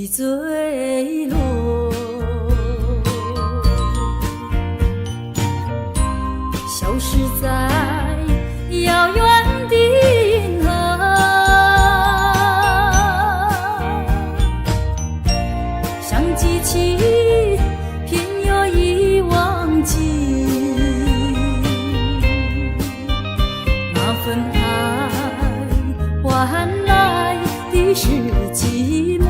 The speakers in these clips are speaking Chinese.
的坠落。消失在遥远的银河，像机器偏又已忘记那份爱换来的是寂寞。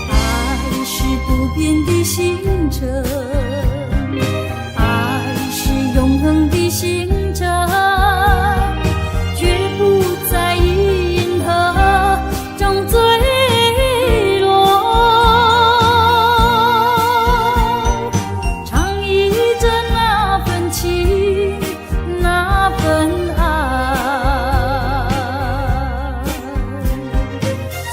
爱是不变的星辰，爱是永恒的星辰，绝不在银河中坠落。唱忆着那份情，那份爱。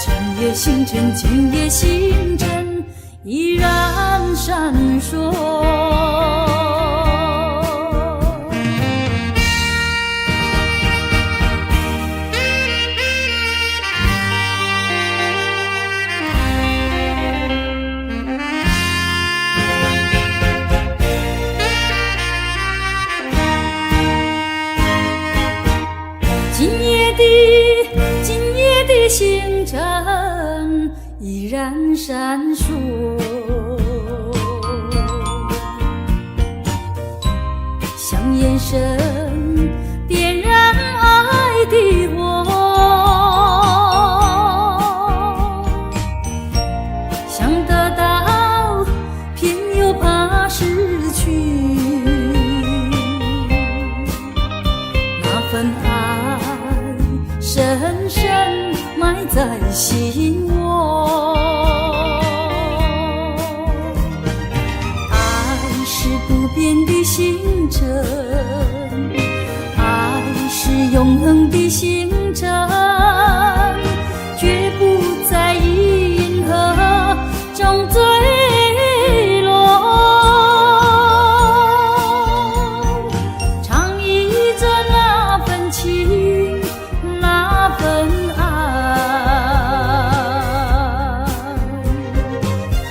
今夜星辰，今夜星辰依然闪烁。今夜的星辰依然闪烁，像眼神点燃爱的火，想得到偏又怕失去，那份爱深深埋在心窝。爱是不变的星辰，爱是永恒的星辰，绝不在银河中坠落。唱忆着那份情，那份爱。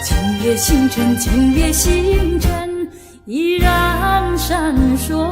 今夜星辰，今夜星辰依然闪烁。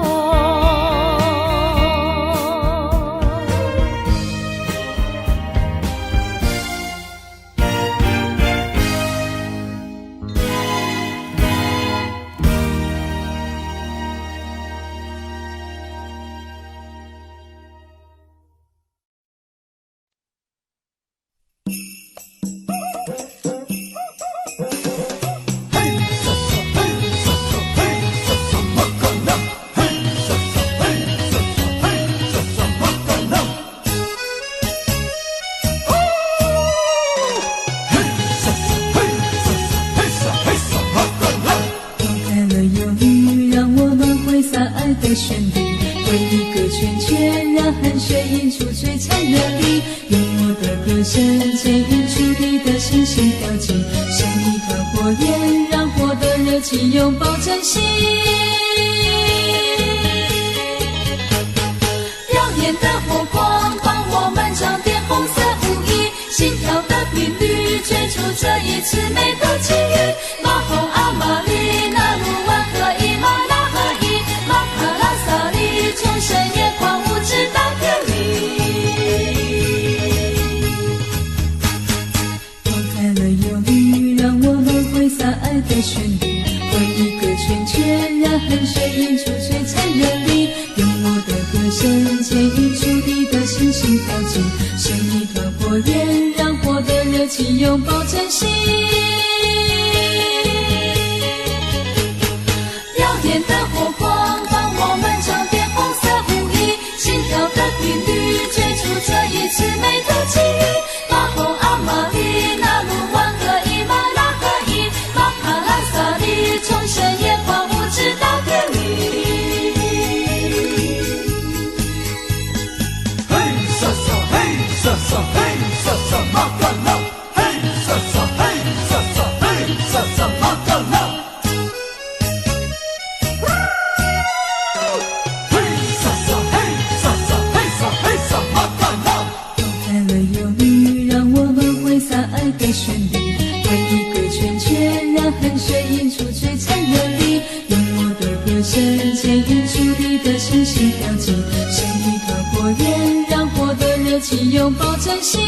的旋律，为一个圈圈，让汗水映出璀璨热力。用我的歌声牵引出你的星星跳进，像一团火焰，让火的热情拥抱真心。耀眼的火光帮我们装点红色舞衣，心跳的频率追逐这一次美的际遇。马红阿玛丽那鲁湾和伊玛拉合一，马卡拉萨里从深夜狂舞直到天明。放开了忧虑，让我们挥洒爱的旋律，为一个圈圈，让汗水映出璀璨热力。用我的歌声牵引出你的星星跳进，像一团火焰，让火的热情拥抱真心。耀眼的火光帮我们装点红色舞衣，心跳的频率追逐这一次美的际遇。马红阿玛丽那鲁湾和伊玛拉合一，马卡拉萨里从深夜狂舞直到天明。嘿沙沙嘿沙沙嘿沙沙马卡拉嘿沙沙嘿圈圈，让恨水映出璀璨热力。用我的歌声牵引出你的星星标记，生一团火焰，让火的热情拥抱真心。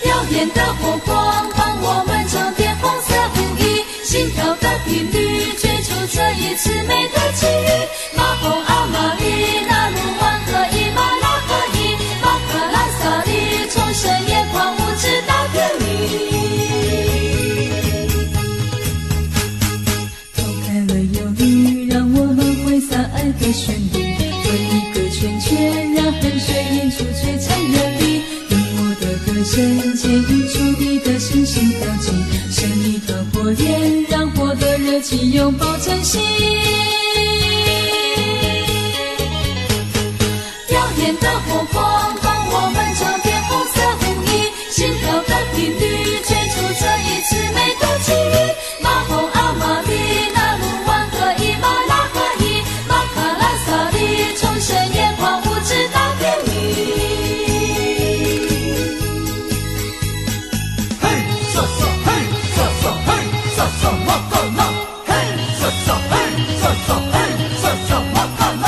耀眼的火光帮我们装点红色舞衣，心跳的频率追逐这一次美的际遇。马红阿玛丽那鲁万和伊玛拉和伊马卡拉萨里，重生眼眶无知大甜蜜。抛开了忧虑，让我们挥洒爱的旋律，围一个圈圈，让恨水映出璀璨热力。用我的歌声牵引出你的星星标记，生一团火焰，让火的热情拥抱真心。耀眼的火光帮我们装点红色舞衣，心跳的频率追逐这一次美的际遇。马红阿玛丽那鲁万和伊玛拉和伊马卡拉萨里，重生眼眶无知大甜蜜。嘿，瑟瑟嘿，瑟瑟嘿，瑟瑟马卡拉，嘿，瑟瑟嘿，瑟瑟嘿，瑟瑟马卡拉。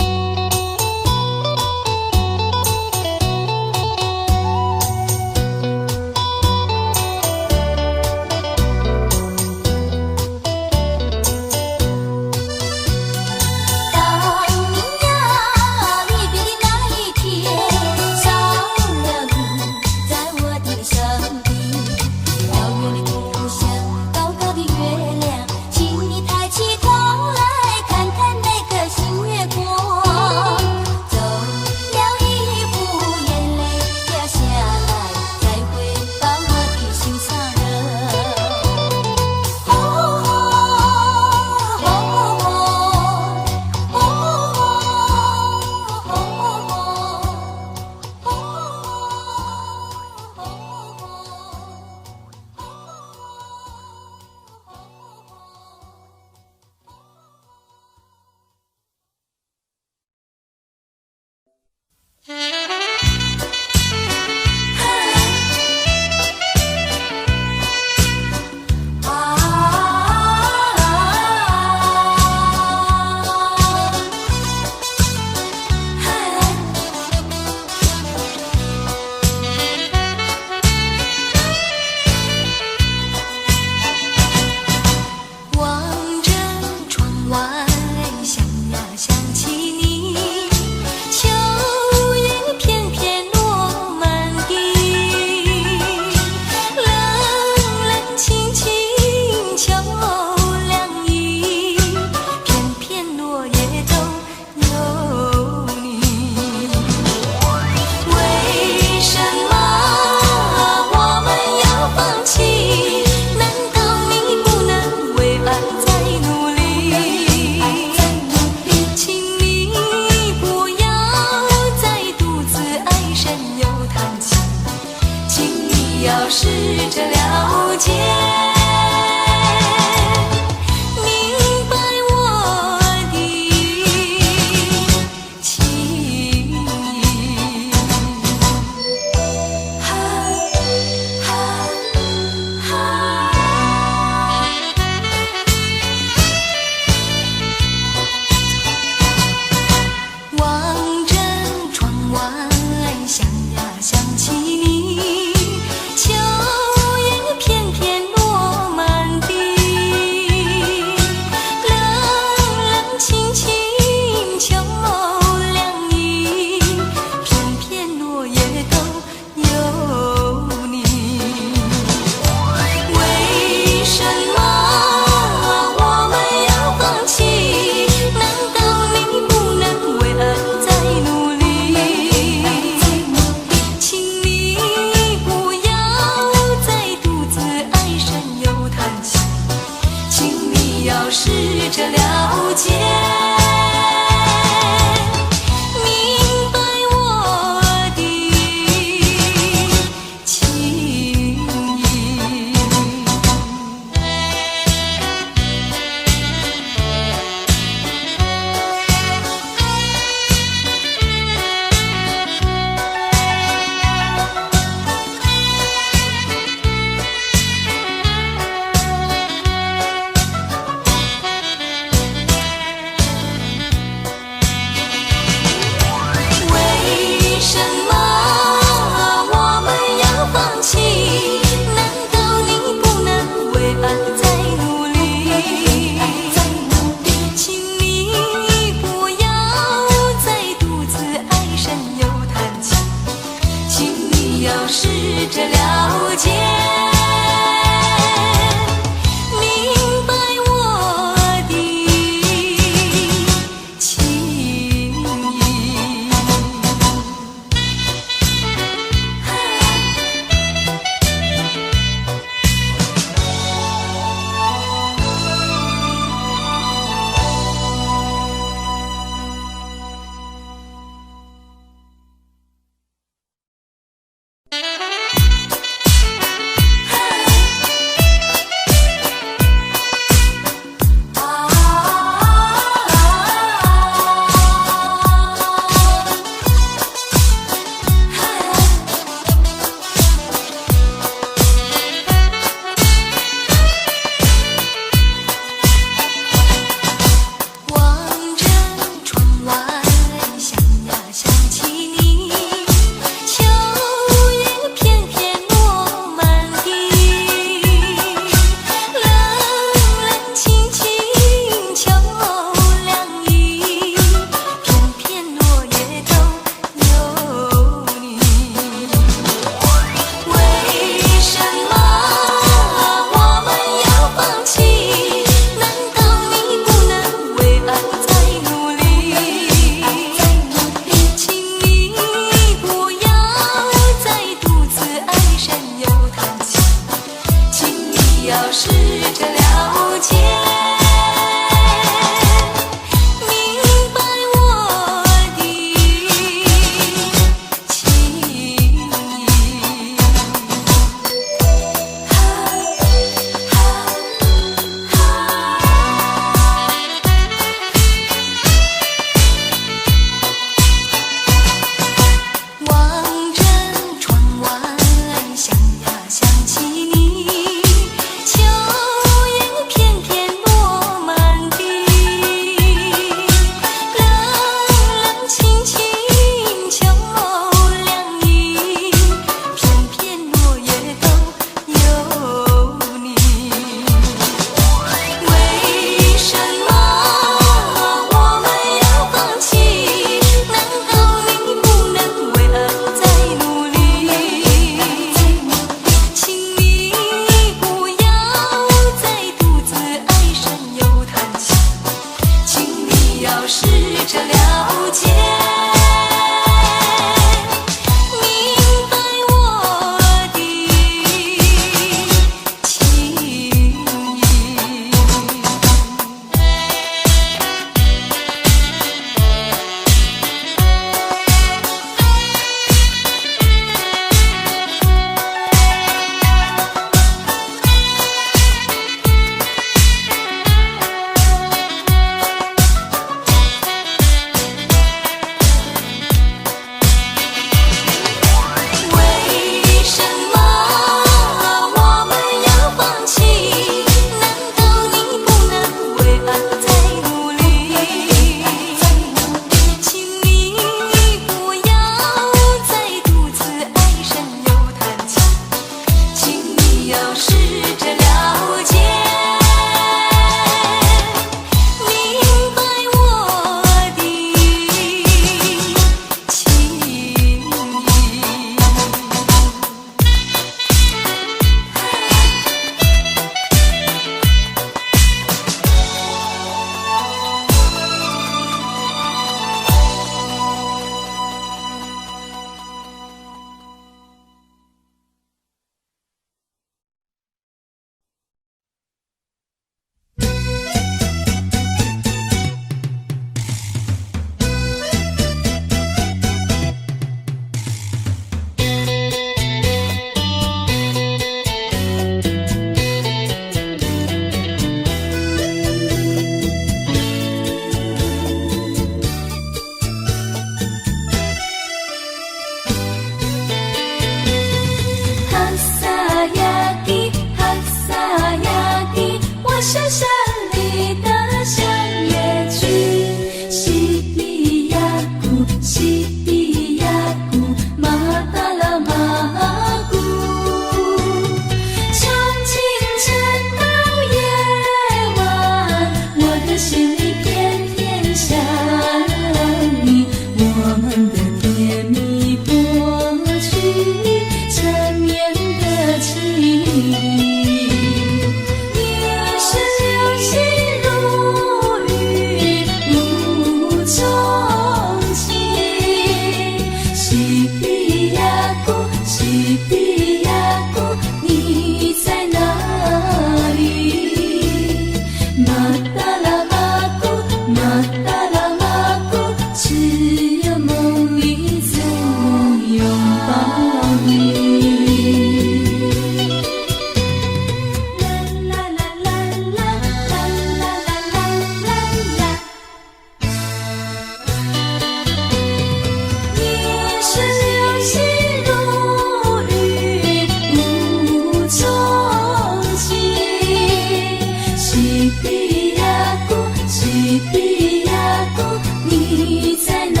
比亚谷，你在哪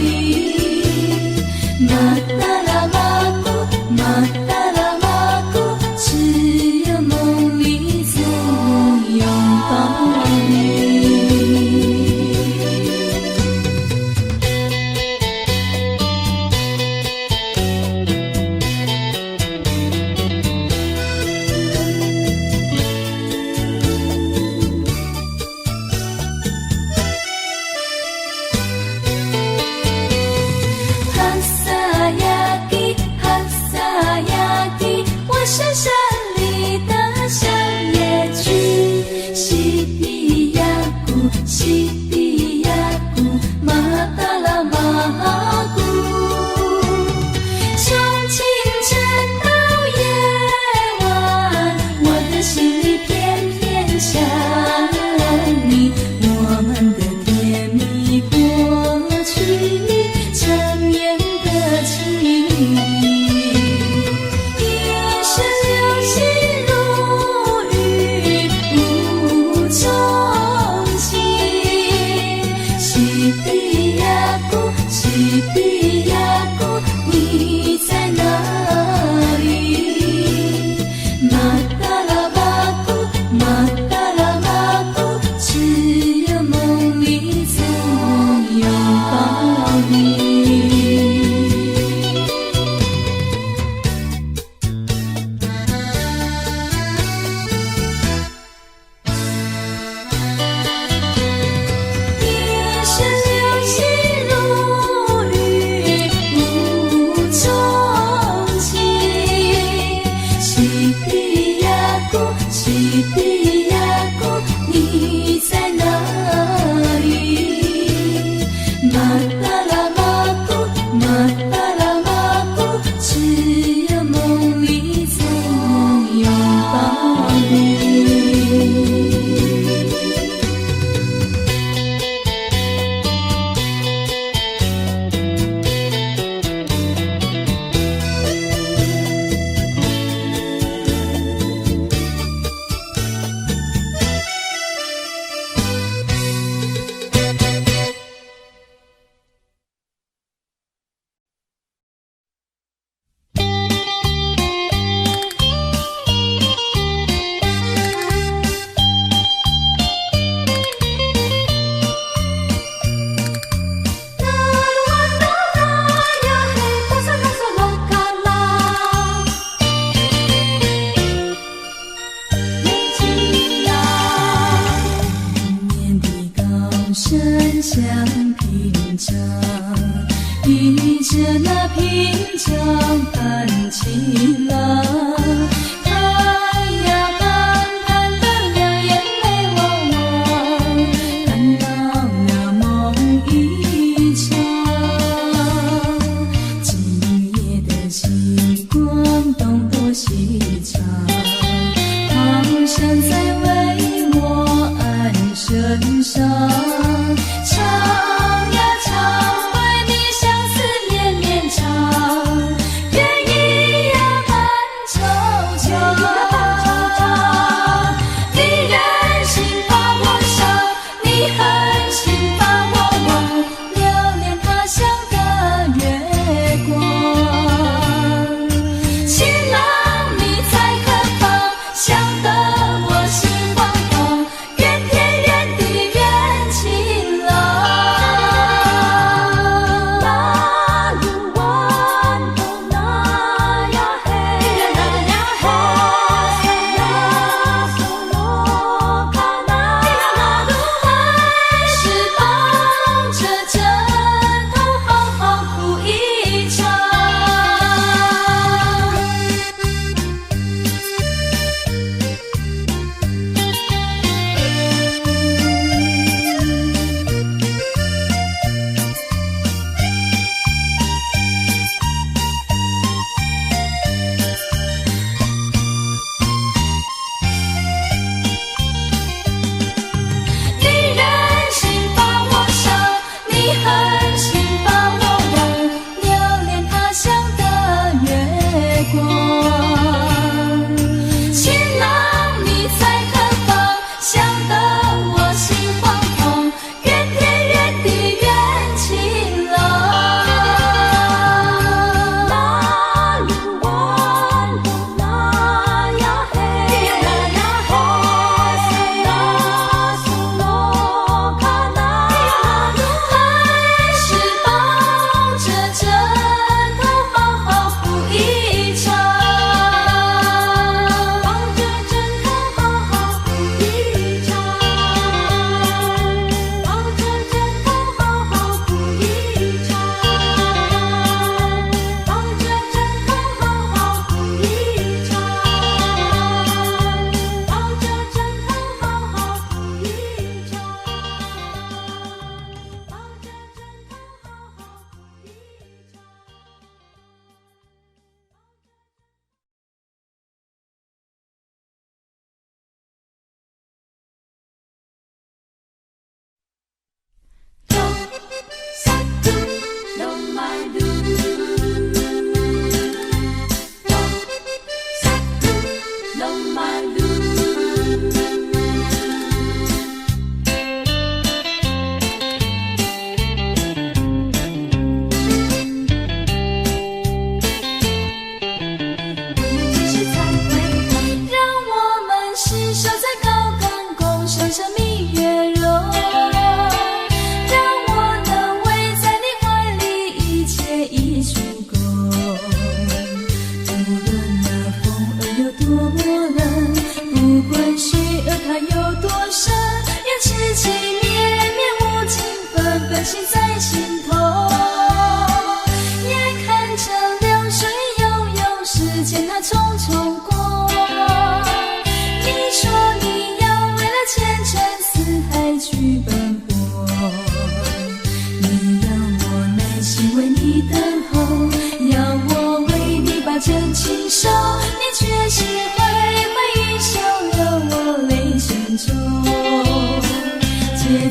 里？马达拉马谷，马达拉马谷，只有梦里才能拥抱你。是山里的小野菊，西比亚谷，西比亚谷，马达拉马谷。从清晨到夜晚，我的心里偏偏想你，我们的甜蜜过去，陈年的情。西比亚谷，你在哪里？马达拉马谷，马达拉马谷，只有梦里才能拥抱你。西比亚谷，你在哪里？马达拉马谷，马达拉马谷，只有梦里才能拥抱你。山像平常，迎着那平常般晴朗，看呀看，看得两眼泪汪汪，看到了梦一场。今夜的星光东躲西藏，好像在为我安身上。唱呀唱，对你相思绵绵长，月一呀伴惆怅，你忍心把我伤，你狠心把我忘，留恋他乡的月光。情郎你在何方？想得我心惶惶，愿天愿地愿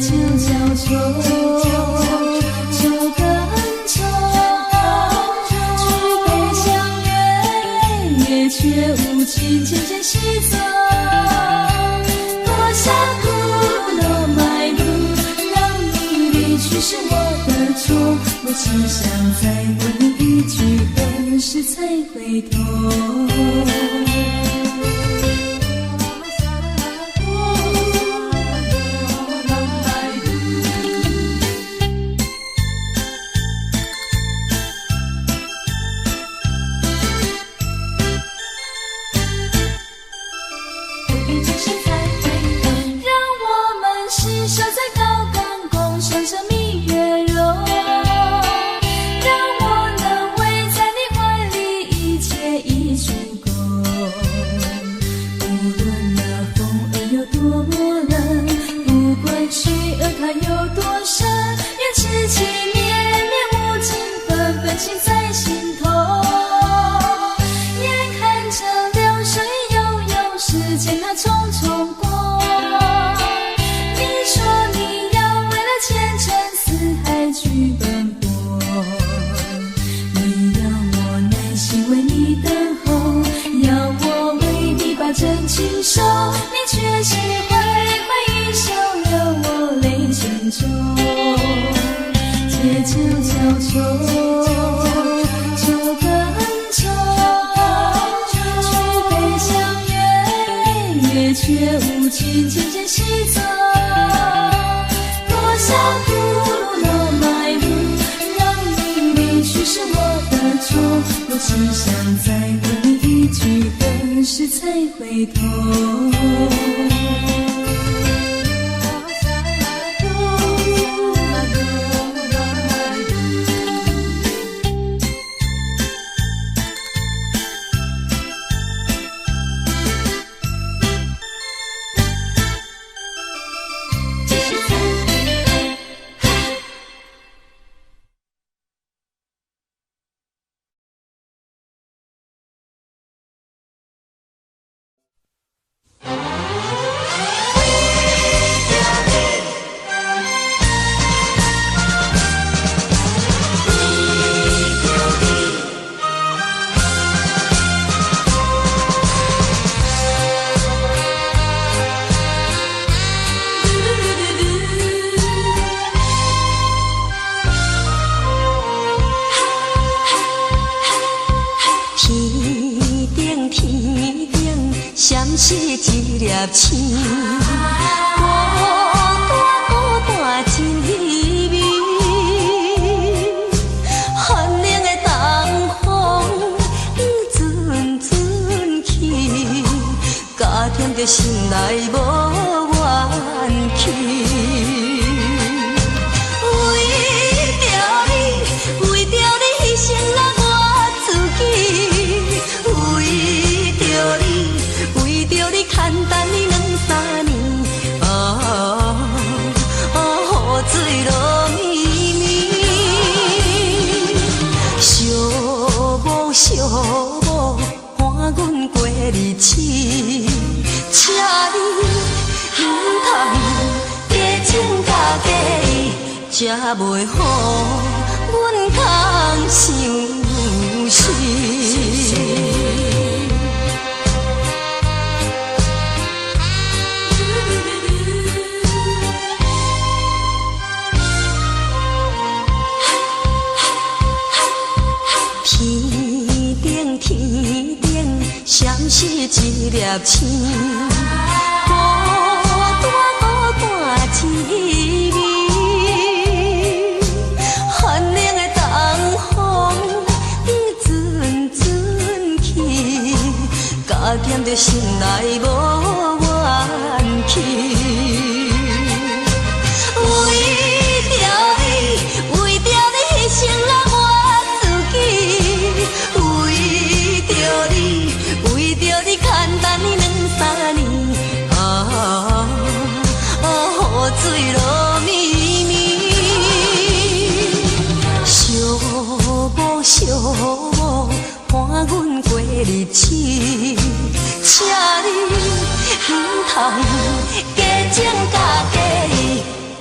酒浇愁，酒更愁。举杯相约，月却无情渐渐西走。多少苦恼埋伏，让你离去是我的错。我只想再问你一句，何时才回头？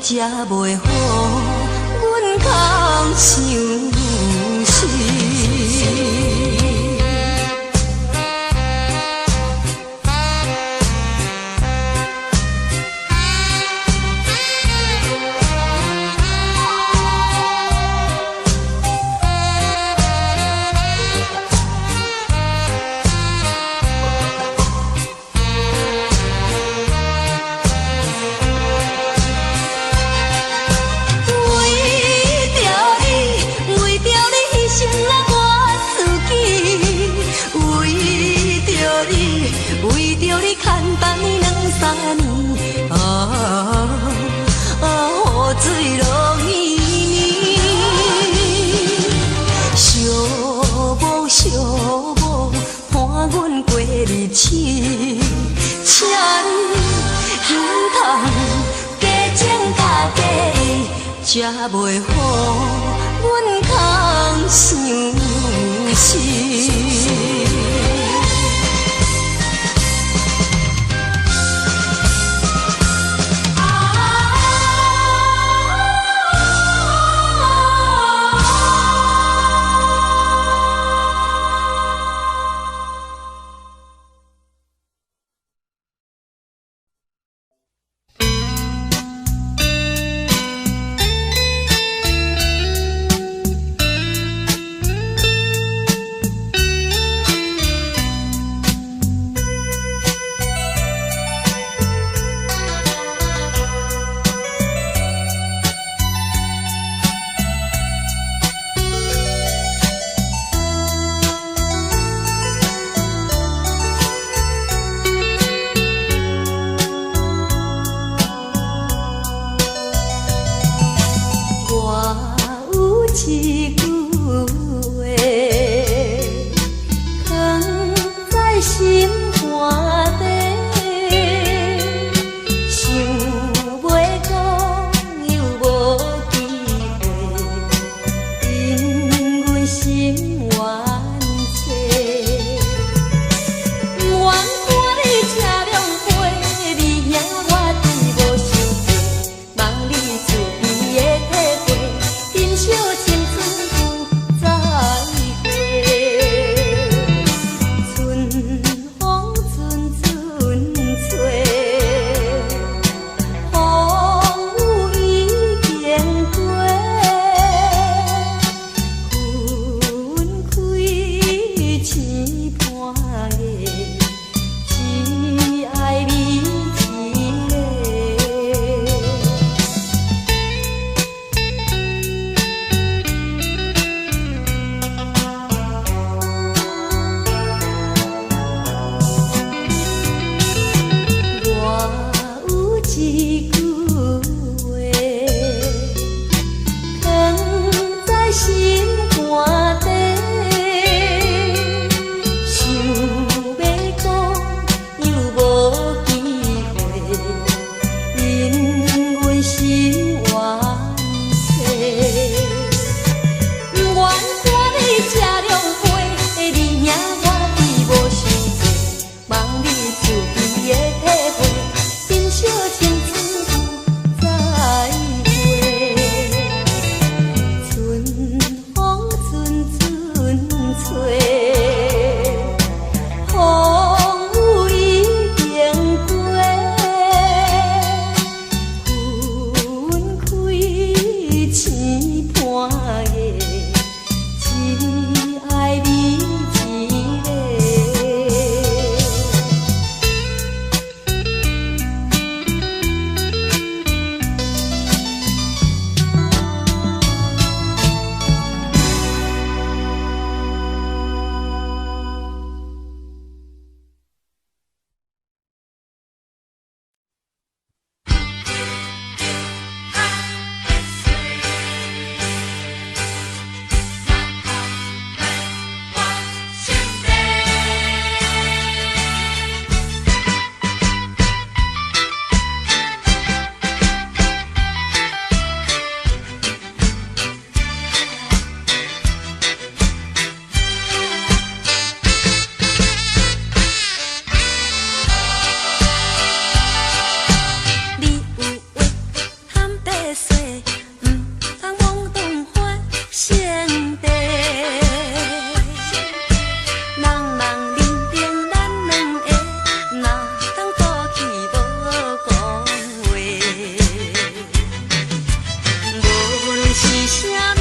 才袂好，阮空想死。请你唔通加情加价，才袂好，阮空想死。岁，唔通妄动换成地。人人认定咱两个，哪通赌气无讲话？无论是啥物。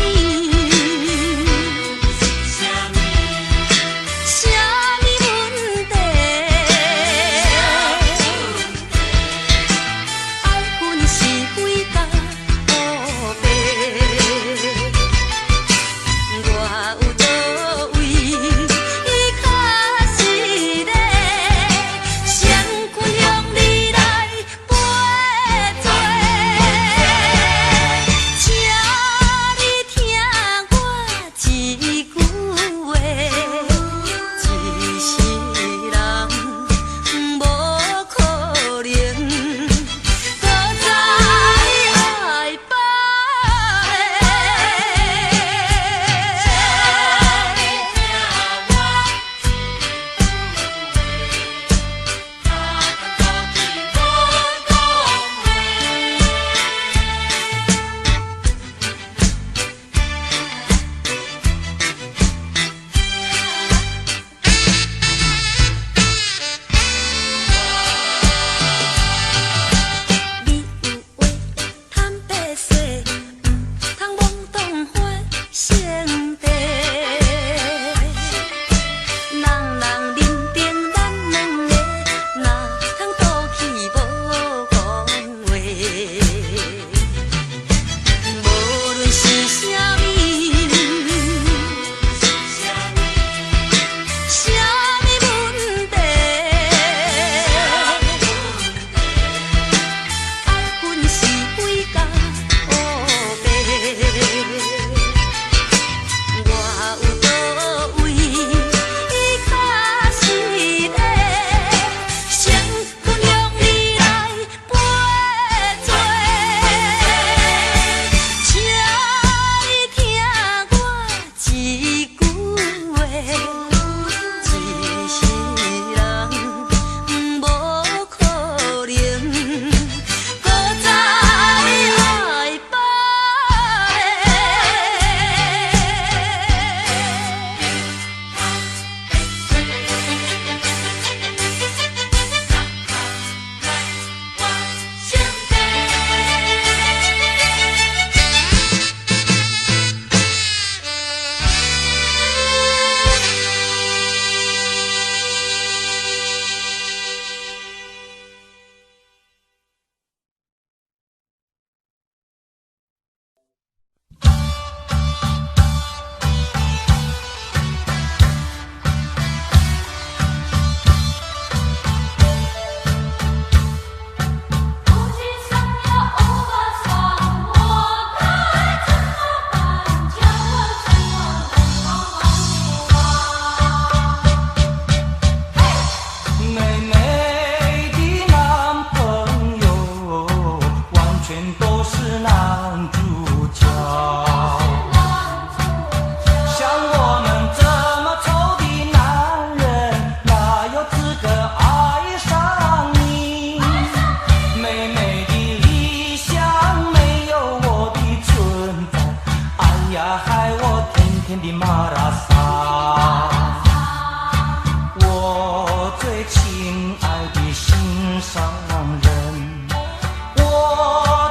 我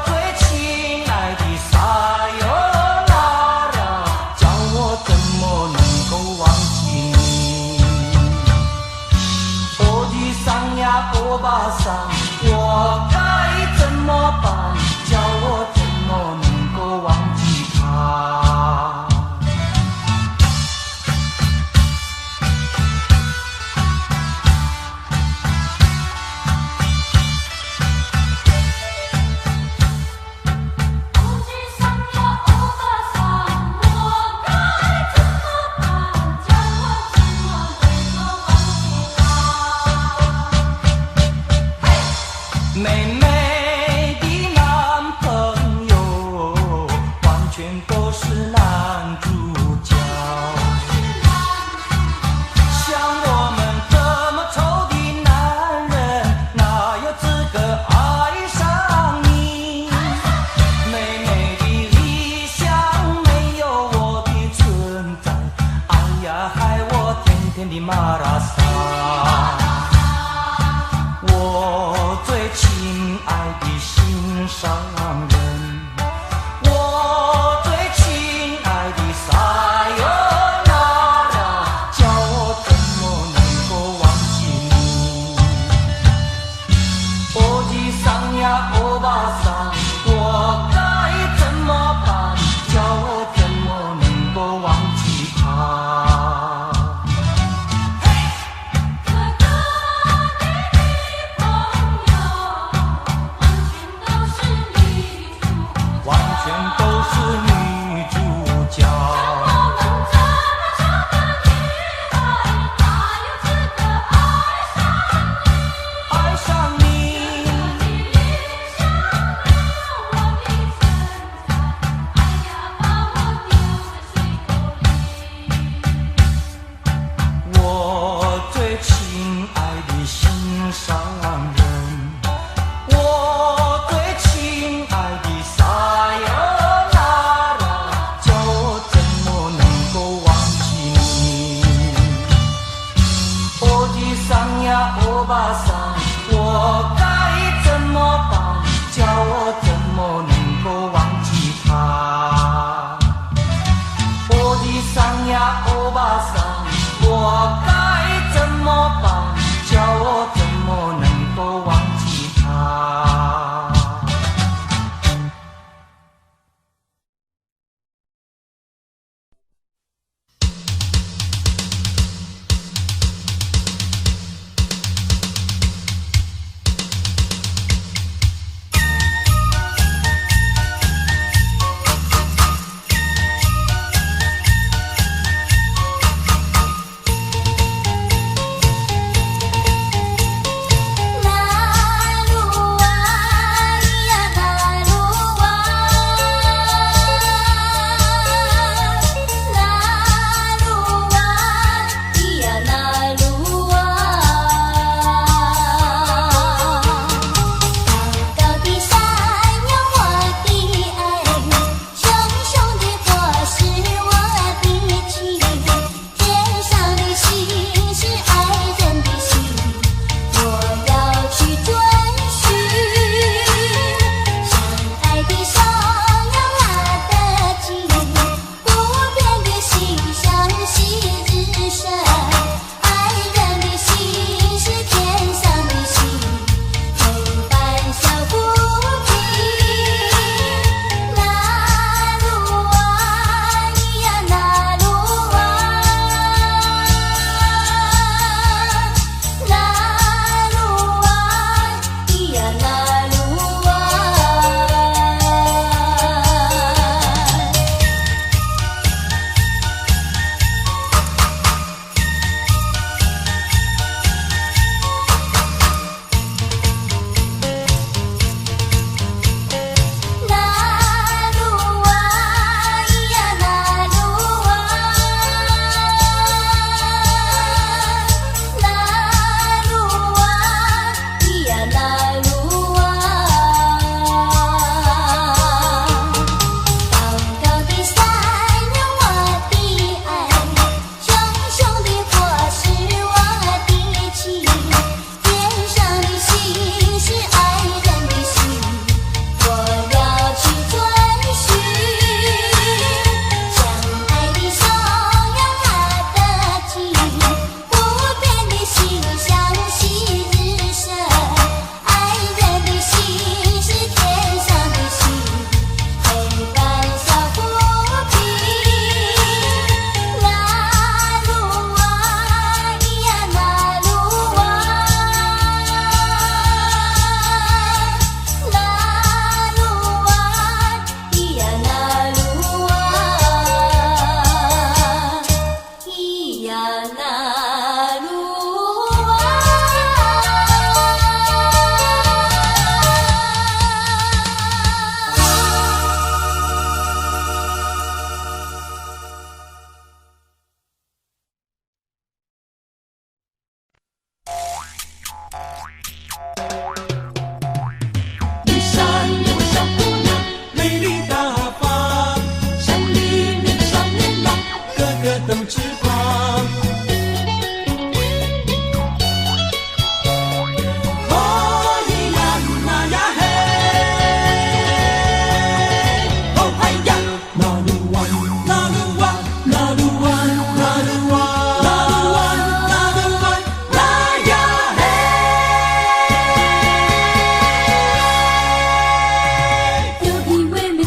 最亲爱的撒哟那。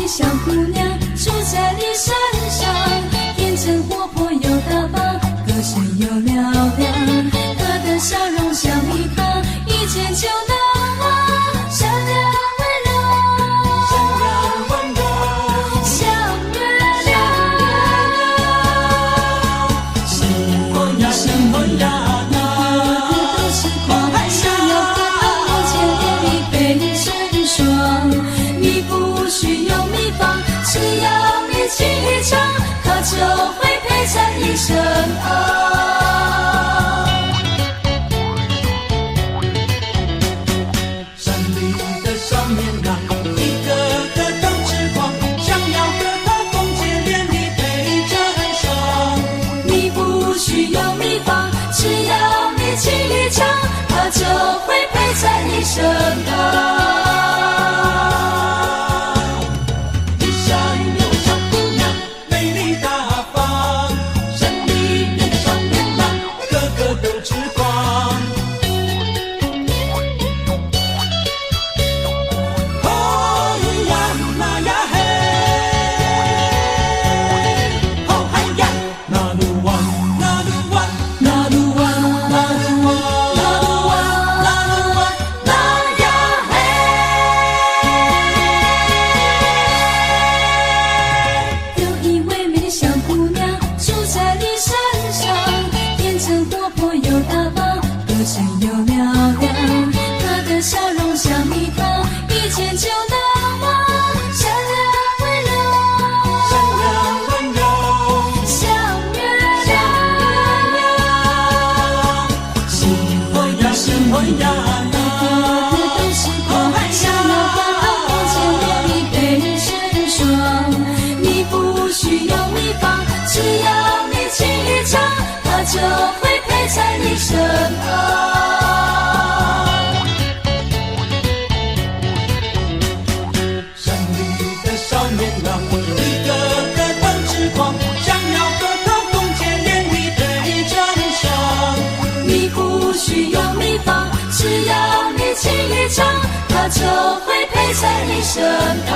小姑娘住在你山上，天真活泼又大方，歌声又嘹亮，她的笑容像蜜糖，一见就难忘，善良温柔，像月亮。星光呀，星光呀，个个都是光，想要和她共见连理被成双。你不需要秘方，只要你轻一唱，她就会陪在你身旁。他就会陪在你身旁。一下一秒的小姑娘，美丽大方，山里面的小绵羊，个个都吃光。哦呀那呀嘿，哦嗨呀，那鲁湾，那鲁湾，那鲁湾，那鲁湾。就会陪在你身旁。山里的小绵羊，一个个都痴狂，想要和它共结连理被成双。你不需要秘方，只要你轻一唱，它就会陪在你身旁。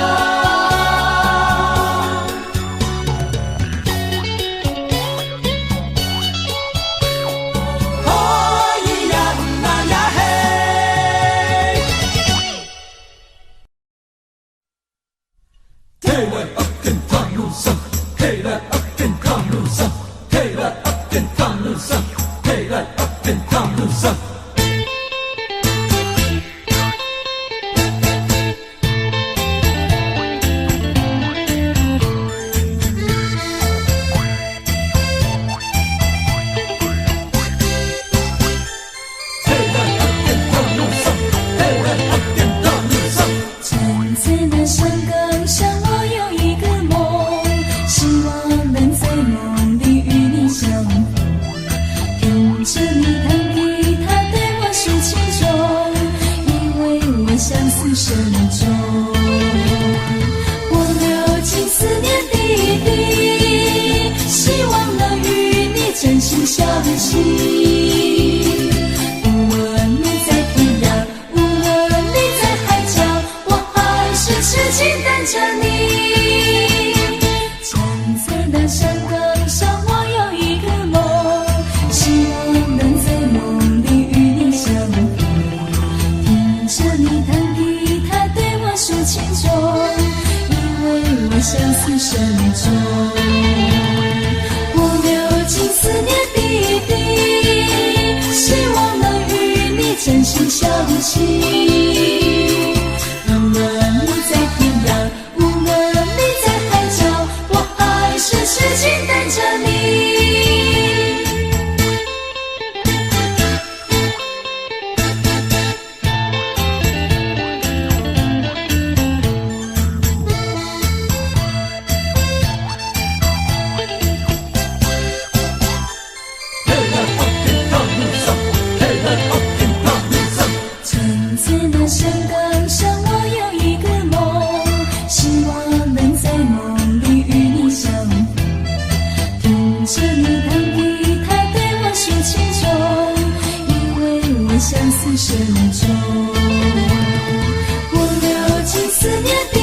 我流尽思念的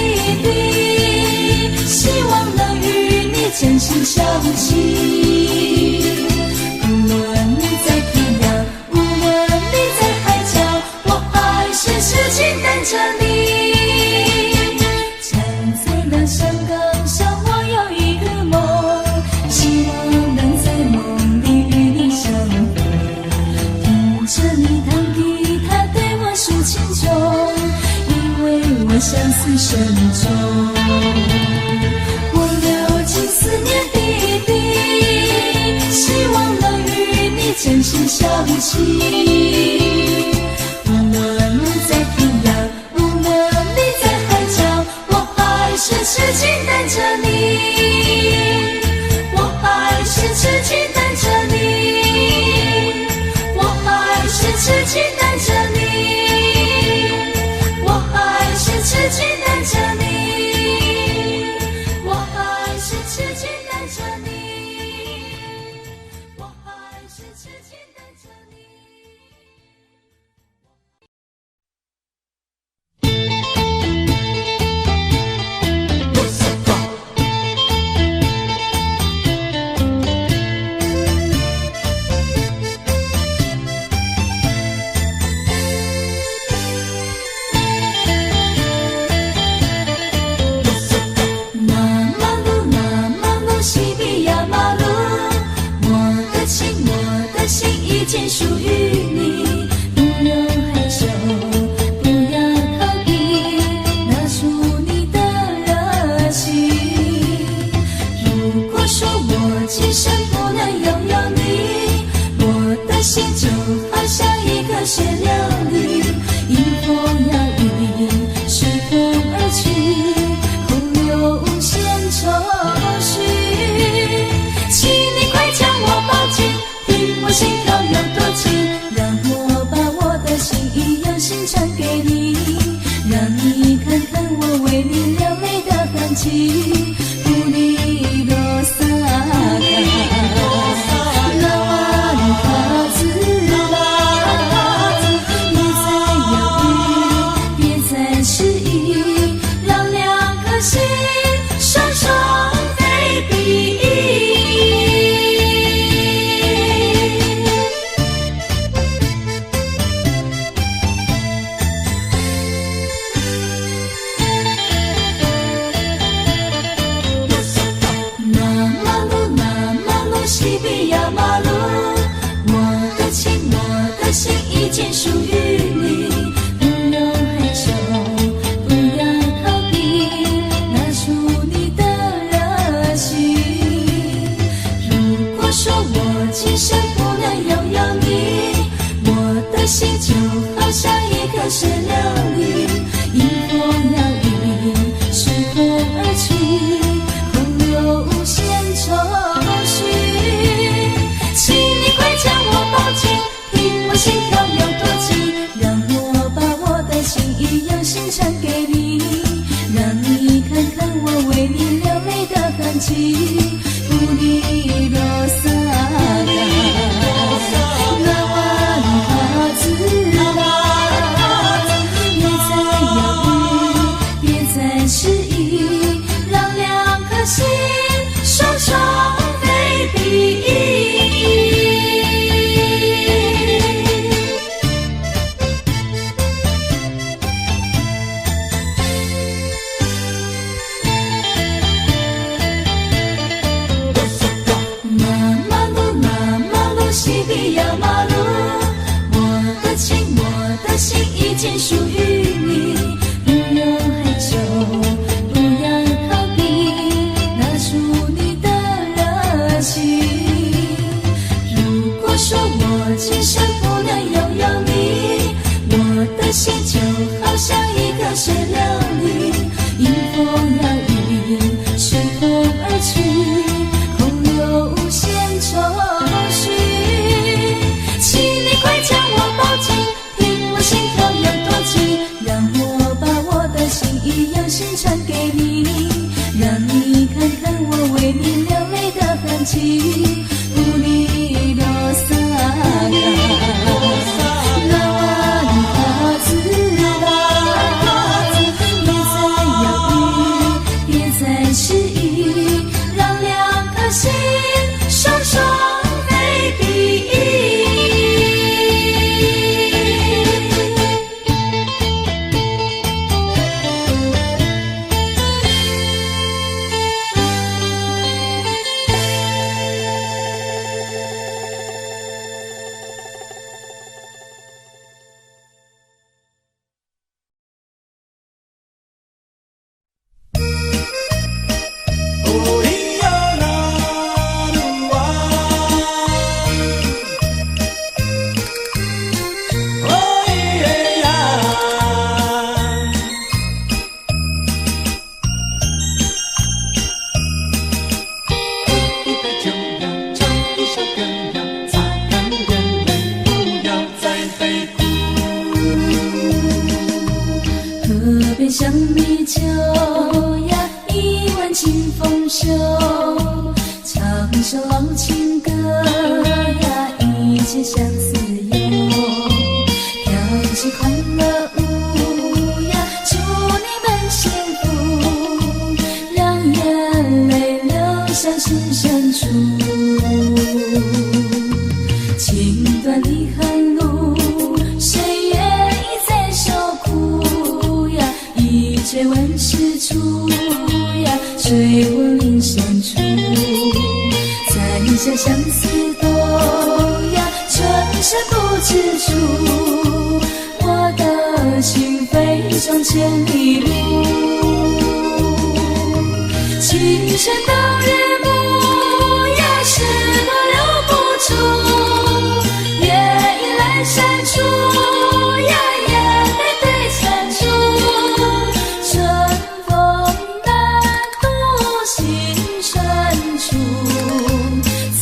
笔，深重。我流尽思念滴滴，希望能与你真心相惜。无论你在天涯，无论你在海角，我还是痴情等着你，我还是痴情等着你，我还是痴情等着你，我还是痴情等着你，我还是痴情等着你，我还是痴情等着你。仅属于你，不用害羞，不要逃避，拿出你的热情。如果说我今生不能拥有你，我的心就好像一个雪琉璃，迎风摇曳，随风而去，空有无限愁绪。请你快将我抱紧，听我心跳有多情，让我把我的心意用心传给你，让你看看我为你流泪的痕迹。不离罗萨卡，拉瓦里帕兹，别再犹豫，别再迟疑，让两颗心双双飞比。心已经属于你，不用害羞，不要逃避，拿出你的热情。如果说我今生不能拥有你，我的心就好像一颗雪琉璃，迎风摇曳，随风而去，空有无限愁绪。请你快将我抱紧，我心跳有多急，让我把我的心意用心传给你，让你看看我为你流泪的痕迹。不离罗萨卡，拉瓦里帕兹，别再犹豫，别再迟疑，让两颗心双双飞比。已经属于你，不用害羞，不要逃避，拿出你的热情。如果说我今生不能拥有你，我的心就好像一个雪琉璃，迎风摇曳，随风而去，空有无限愁绪。请你快将我抱紧，心跳有多急，让我把我的心意用心传给你，让你看看我为你流泪的痕迹。不离罗萨卡，拉瓦里帕兹，别再犹豫，别再迟疑，让两颗心双双哦咿呀啦噜哇，哦咿耶呀。喝一杯酒呀，唱一首歌呀，擦干眼泪，不要再悲哭。喝杯香米酒呀，一碗清风秀，唱首老情歌呀，一切相思忧。跳起快乐舞呀，祝你们幸福，让眼泪流向心深处。情断离恨路，谁愿意再受苦呀？一追问世处呀，追问林深处。在下相思豆呀，春深不知处。我的情非常千里路，清晨到日暮呀，是我留不住。夜已阑珊处呀，眼泪被缠住。春风难渡心深处，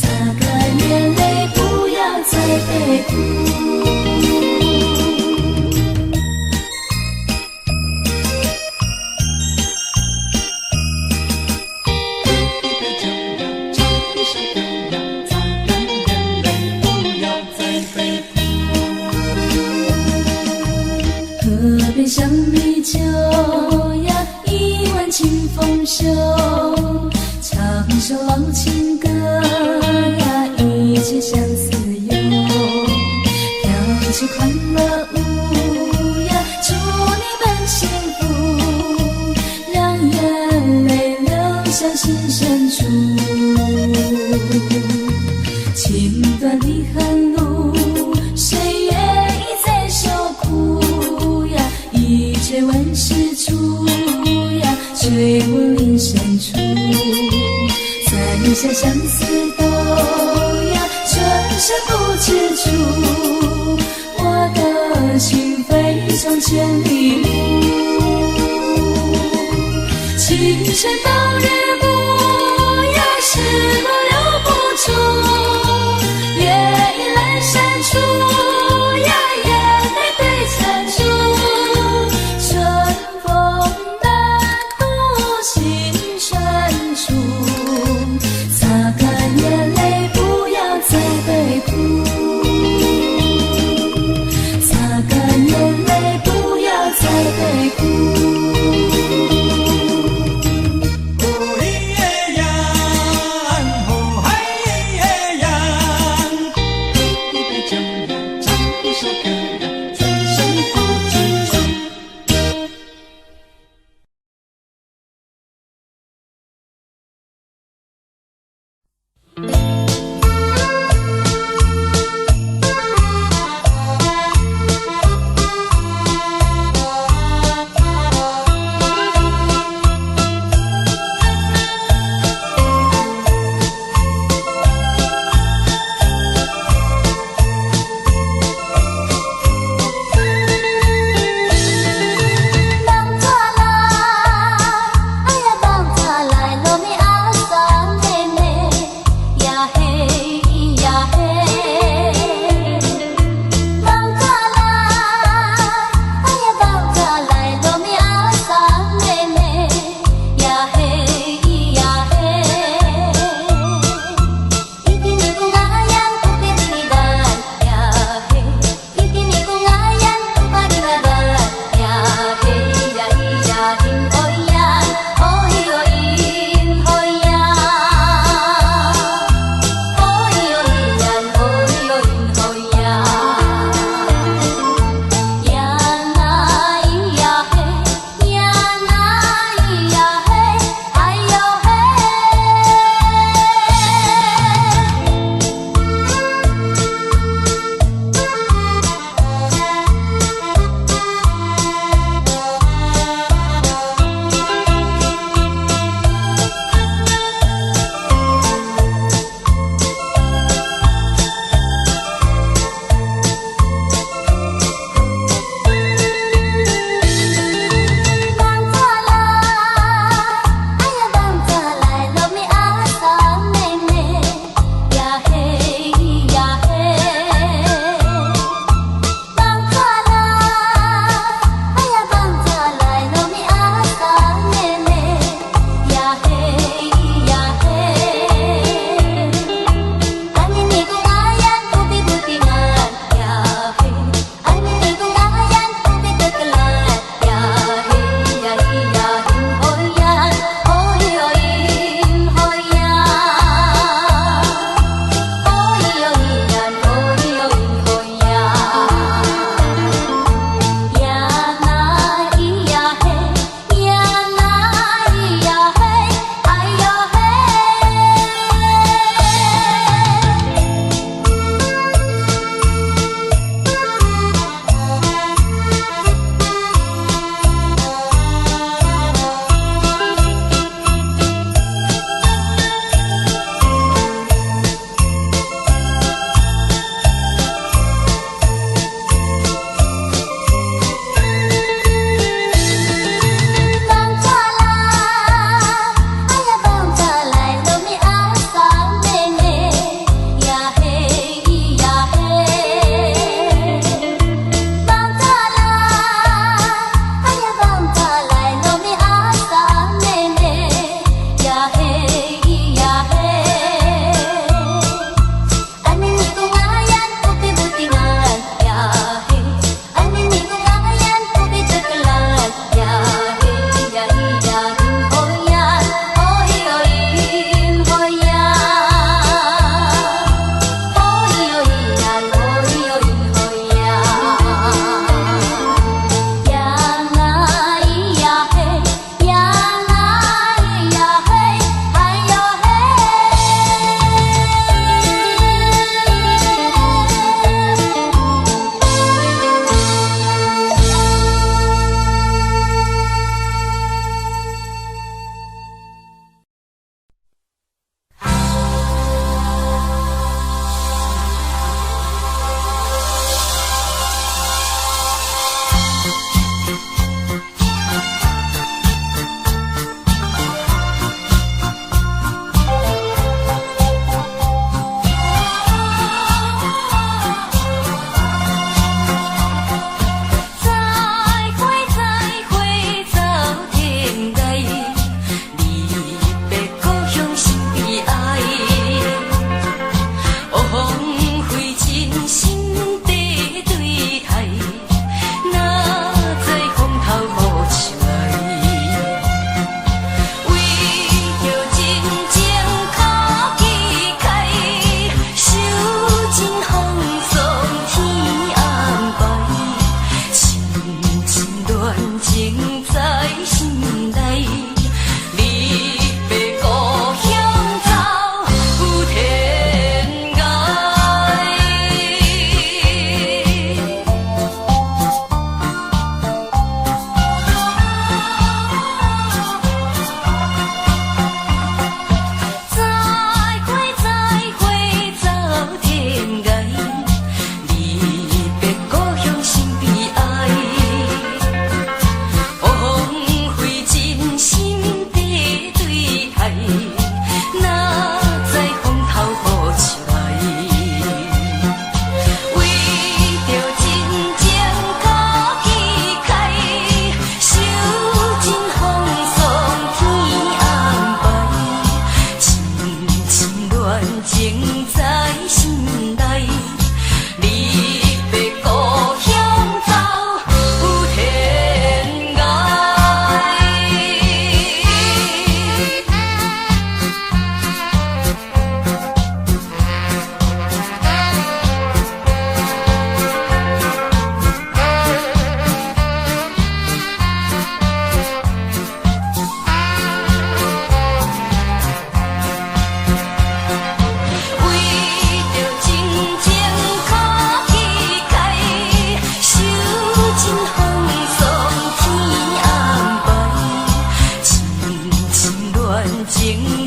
擦干眼泪，不要再悲哭。喝杯香米酒呀，一碗清风秀，唱首老情歌呀，一切相思忧。跳起快乐舞呀，祝你们幸福，让眼泪流向心深处。情断离恨路，谁愿意再受苦呀？一追问世处呀，追问林深处。在下相思豆呀，春深不知处。我的情非常千里路，清晨到日暮呀，是我留不住。夜已阑珊处呀，眼泪被缠住。春风难渡心深处，擦干眼泪，不要再悲哭。擦干眼泪，不要再悲哭。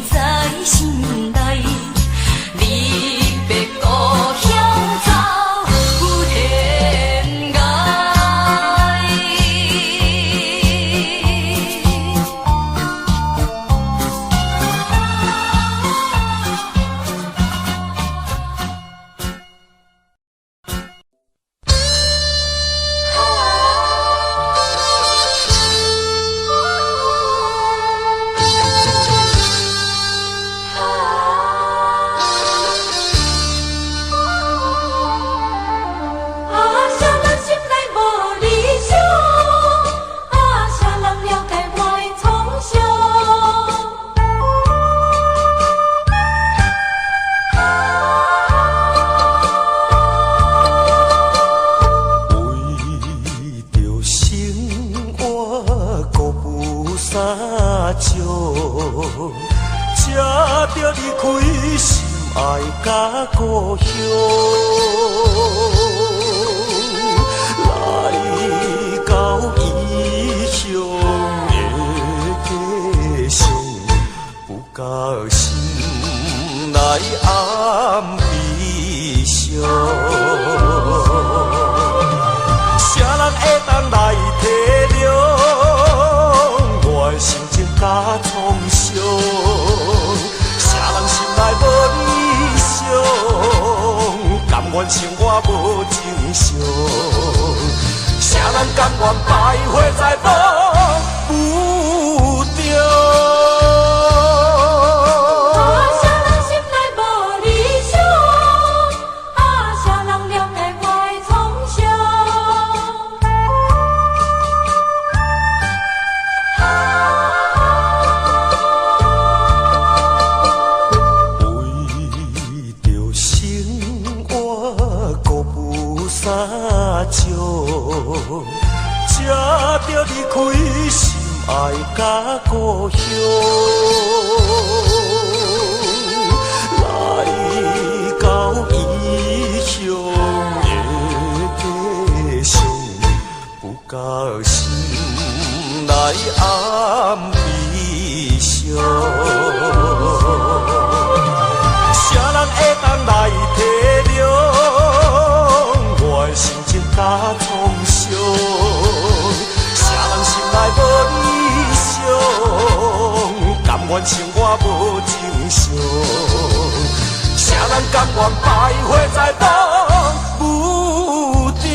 在心内，离别故乡走天涯。故乡，来到异乡的家乡，不甘心来暗悲伤。啥人会当来体谅我心情甲创伤？啥人心内无理想，甘愿生活无正常？啥人甘愿败花在梦中？才着离开心爱甲故乡，来到异乡的家乡，不甘心来暗悲伤。啥人会当来体谅我的心情甲创伤？无理想，甘愿生活无正常？啥人甘愿败花在梦中？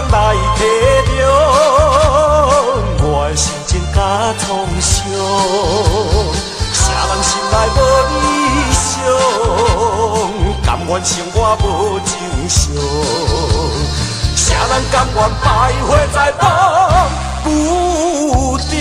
来体谅我的心情甲创伤，啥人心内无理想，甘愿生活无正常？啥人甘愿败花在梦中？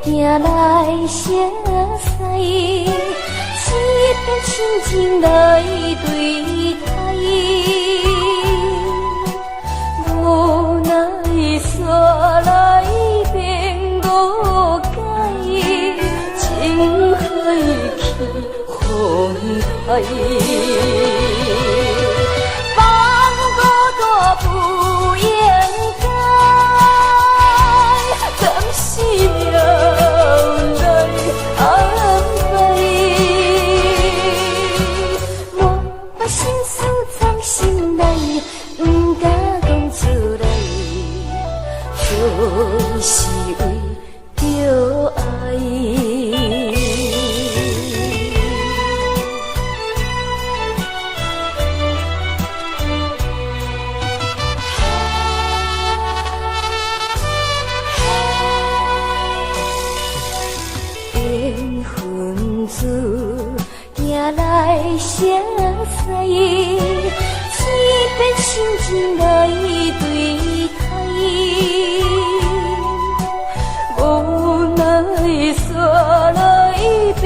行来相随，一片情情来对待，无奈煞来变误解，情海。放过多不应该，更是流泪安慰。我把心事藏心内，不敢讲出来，就是为着爱。来相随，只变心情来对待，无奈煞来变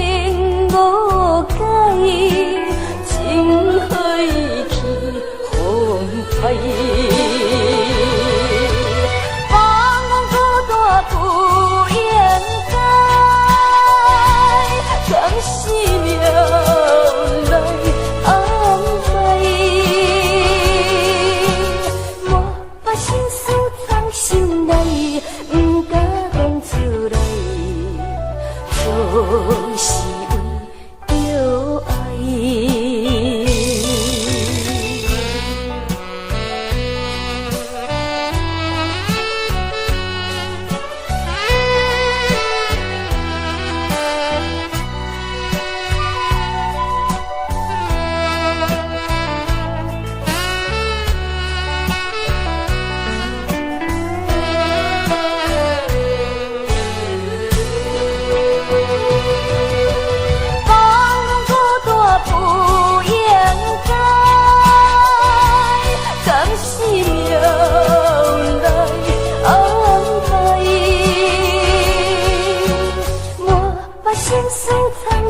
误解，情海去风台。放过大不应该，更是了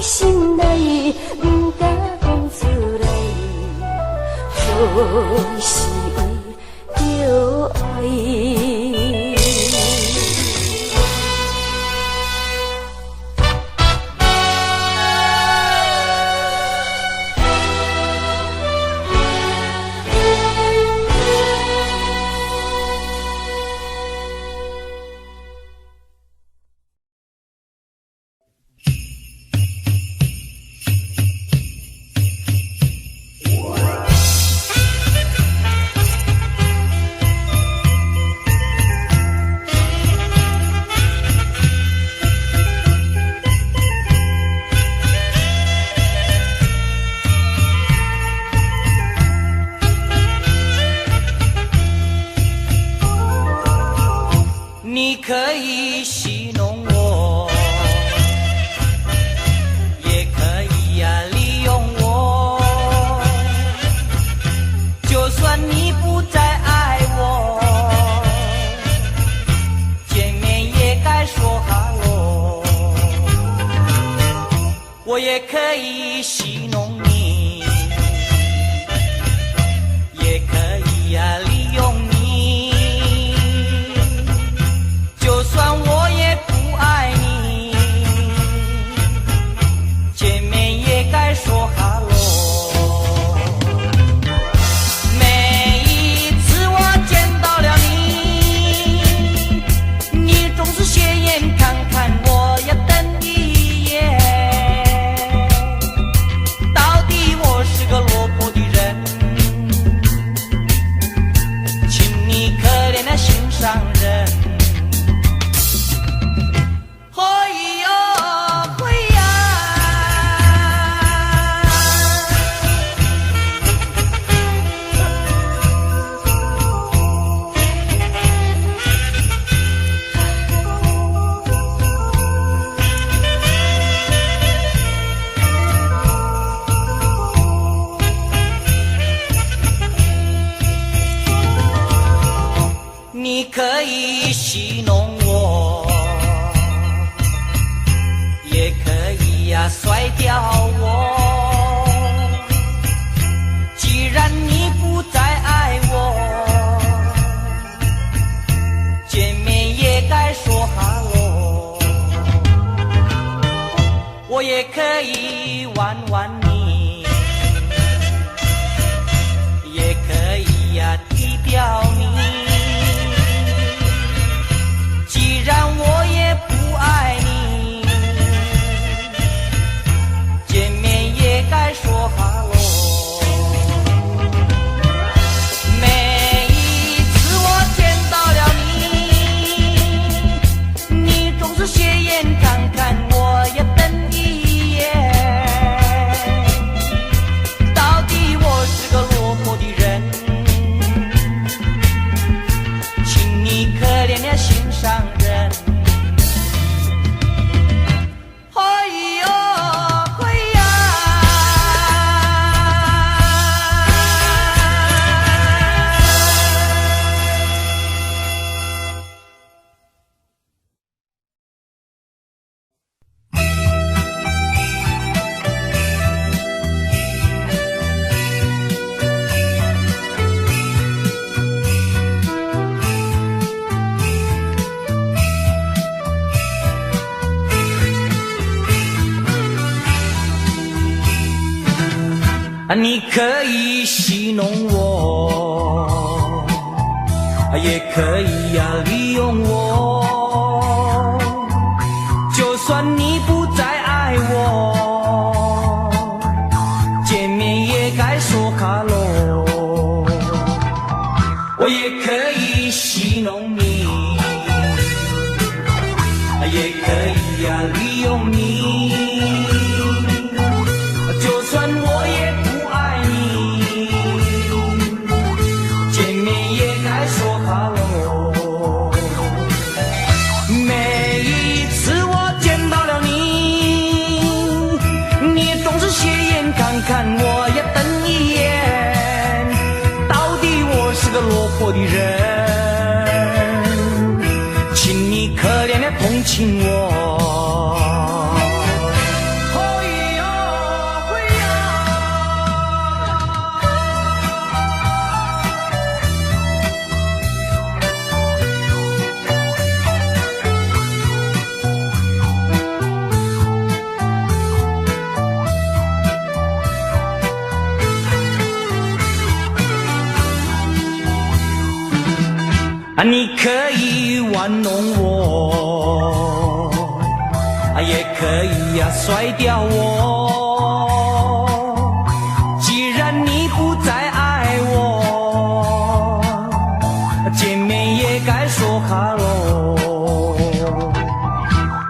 心内不敢讲出来，就是为着爱。你可以戏弄我，也可以利用我，就算你不再爱我，见面也该说哈喽。我也可以戏弄你，也可以利用你，就算我也不爱你，见面也该说哈喽。每一次我见到了你，你总是斜眼看看我呀，瞪一眼。到底我是个落魄的人，请你可怜的心上人。你可以戏弄我，也可以甩掉我。既然你不再爱我，见面也该说哈喽。我也可以玩玩你，你可以戏弄我，也可以利用我，就算你不再爱我，见面也该说哈喽。我也可以戏弄你，也可以利用你，就算我也不爱你，见面也该说哈喽。每一次我见到了你，你总是斜眼看看我，也瞪一眼，到底我是个落魄的人，请你可怜的同情我。你可以玩弄我，也可以甩掉我，既然你不再爱我，见面也该说哈喽。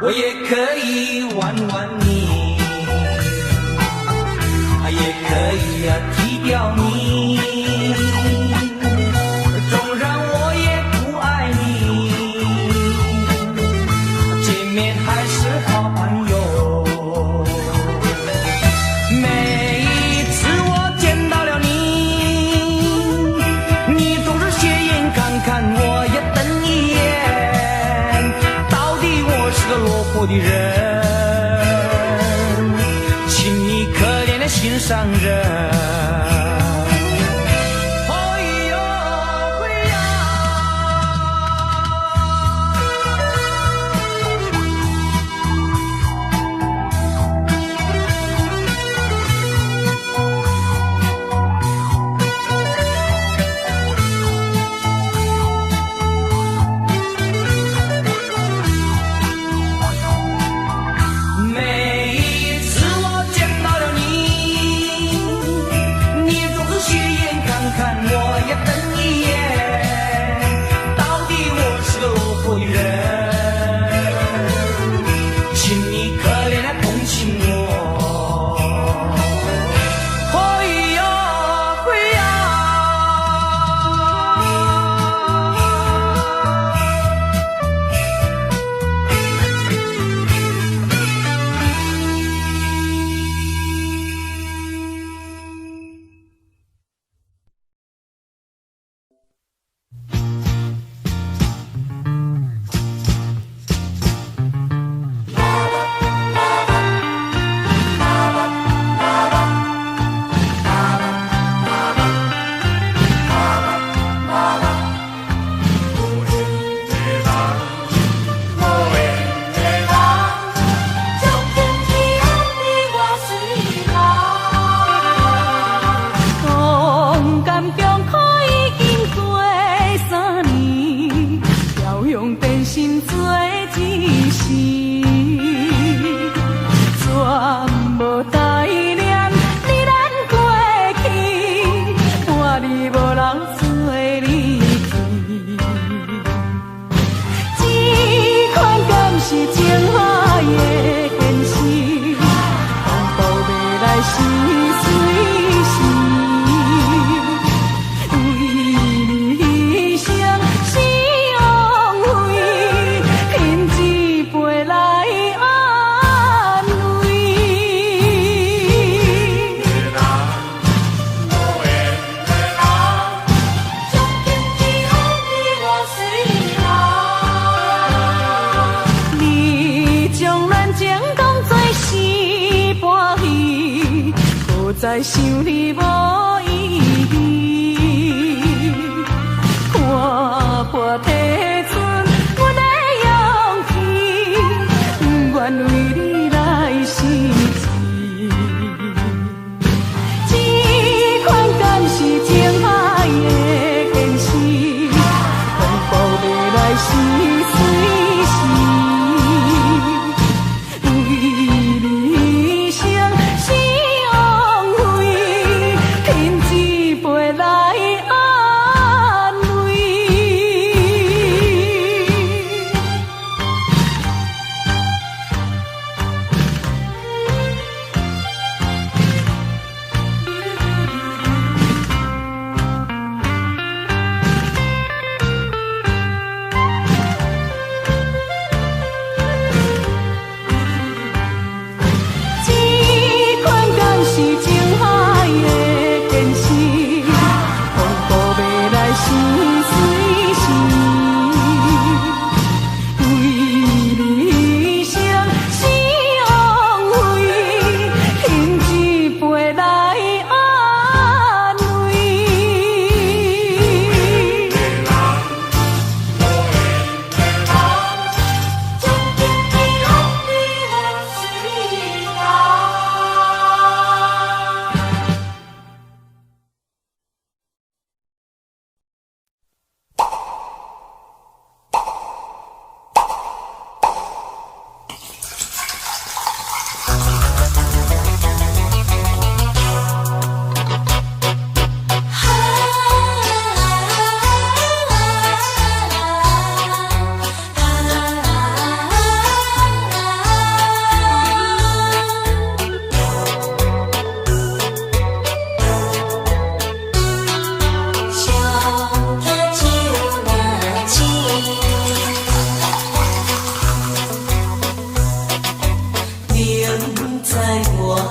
我也可以玩玩你，也可以踢掉你，我的人，请你可怜的心上人。再想你无意义，看破体寸，阮的勇气，不愿为你来失志。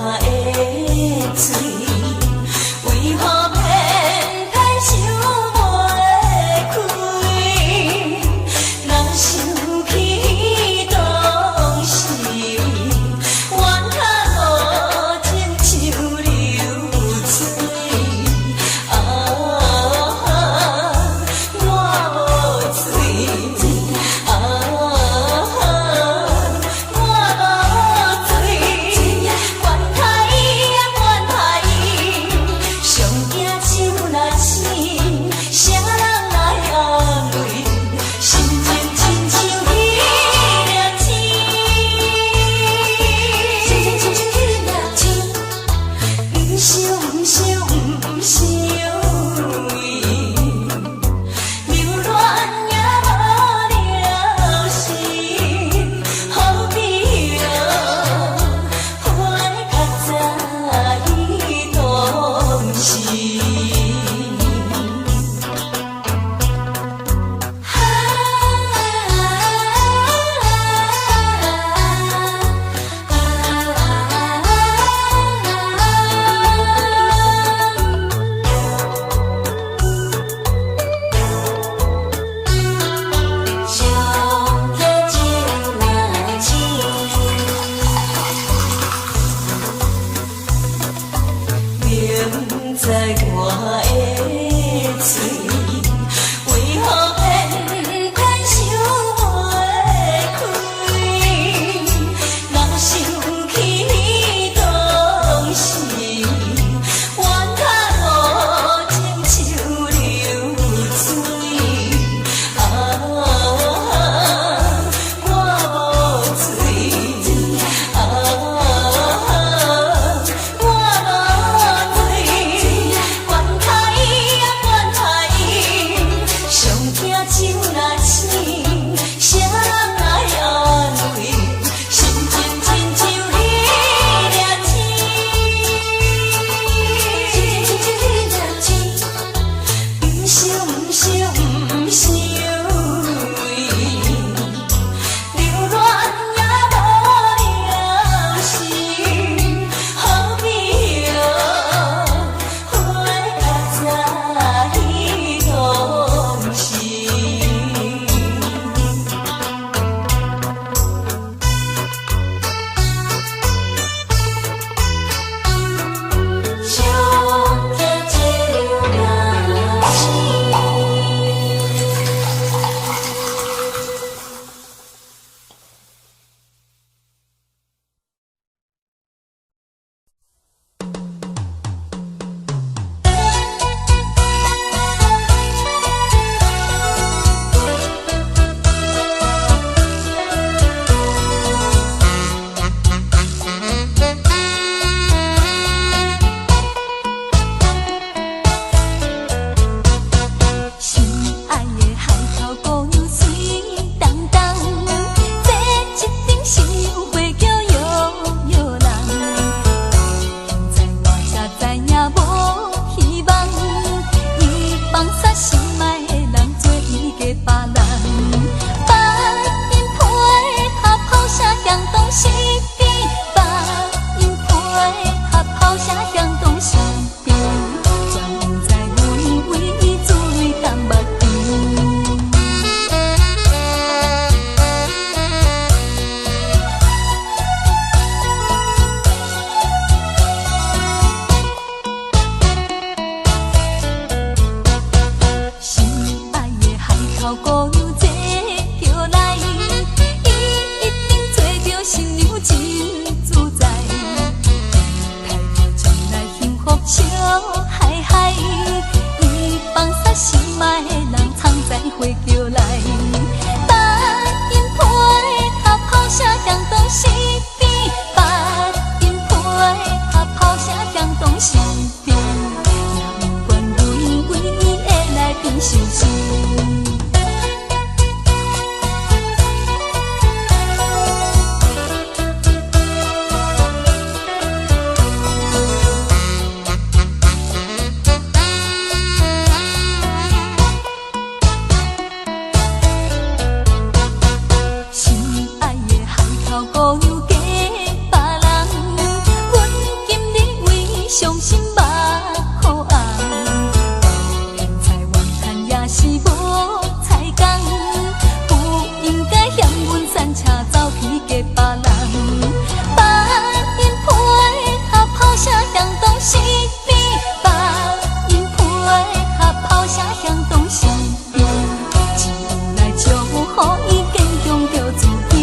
我无伤心目好红，天才怨叹也是无才工，不应该嫌阮散车走去嫁别人。把因配合抛下向东西边，把因配合抛下向东西边，只有来祝福伊坚强着自己。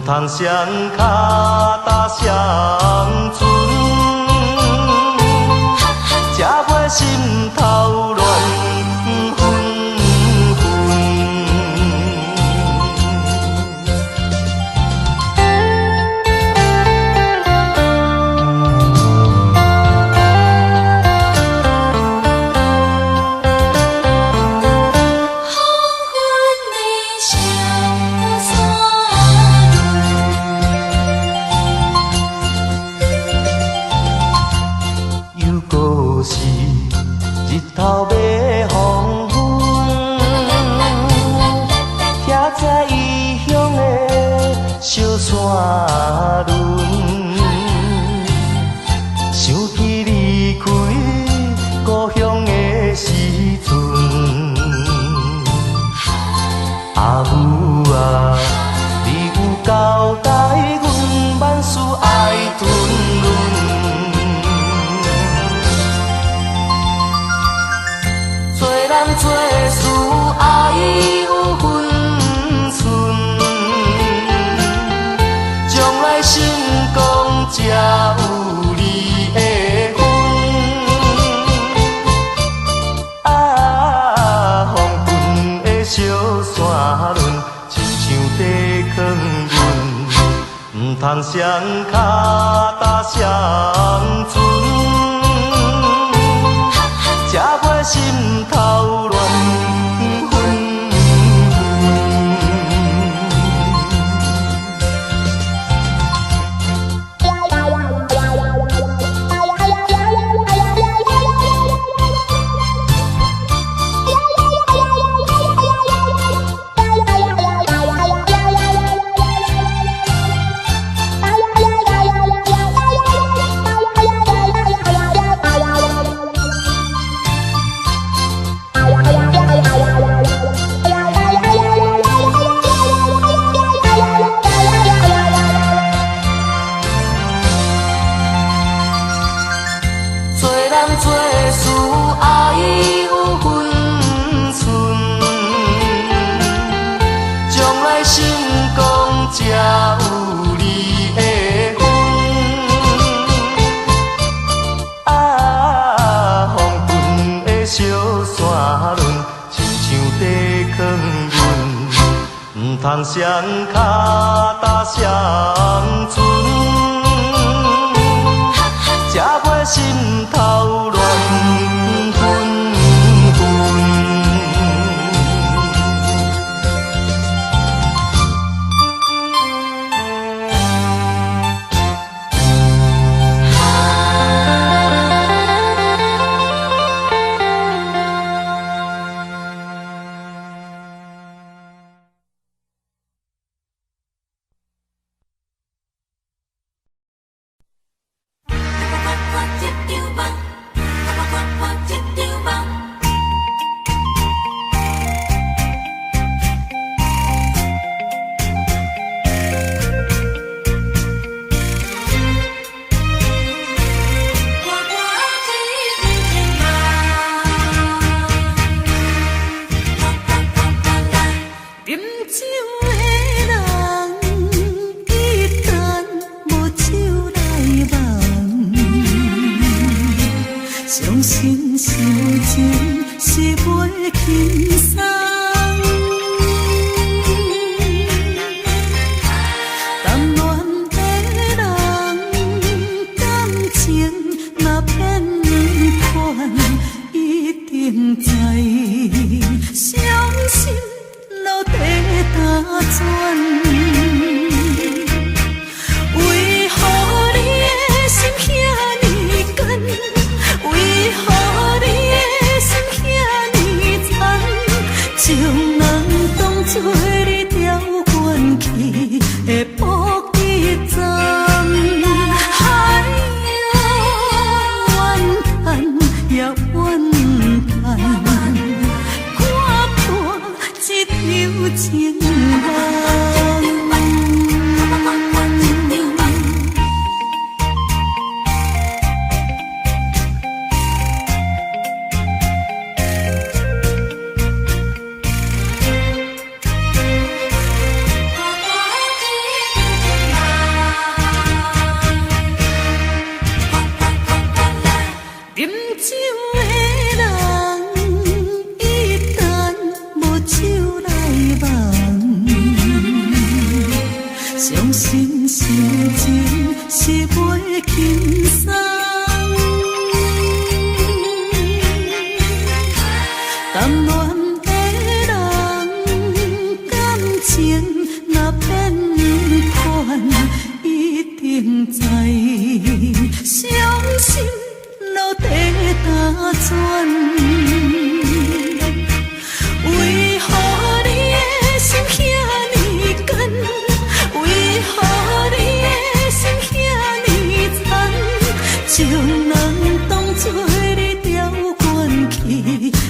通双脚踏双船，才袂心头乱纷纷。头要黄昏，徛在异乡的小山仑，想起离开故乡的时阵，阿母啊，你有交代阮万事爱吞润。做事爱有分寸，将来成功才有你的份。啊，风云的小山仑，亲像地囥阮，唔通双脚踏双船。才袂心头乱纷纷。做事爱有分寸，将来成功才有你的份。啊，风云的小山仑，亲像地囥阮，唔通双脚踏双船，才袂心。张梦，看一张梦。伤心受情是袂轻松，谈恋的人感情若骗款，一定知伤心落地打转。为何你的心遐尼紧？为何你的心遐尼残？将人当作你调关去的补给站。哎呀，怨叹也怨叹，看破一条情梦。伤心受情是袂轻松，谈恋的人感情若骗款，一定知伤心落地打转。为何你的心遐尼紧？为何你的心遐尼残？将人当作你调关去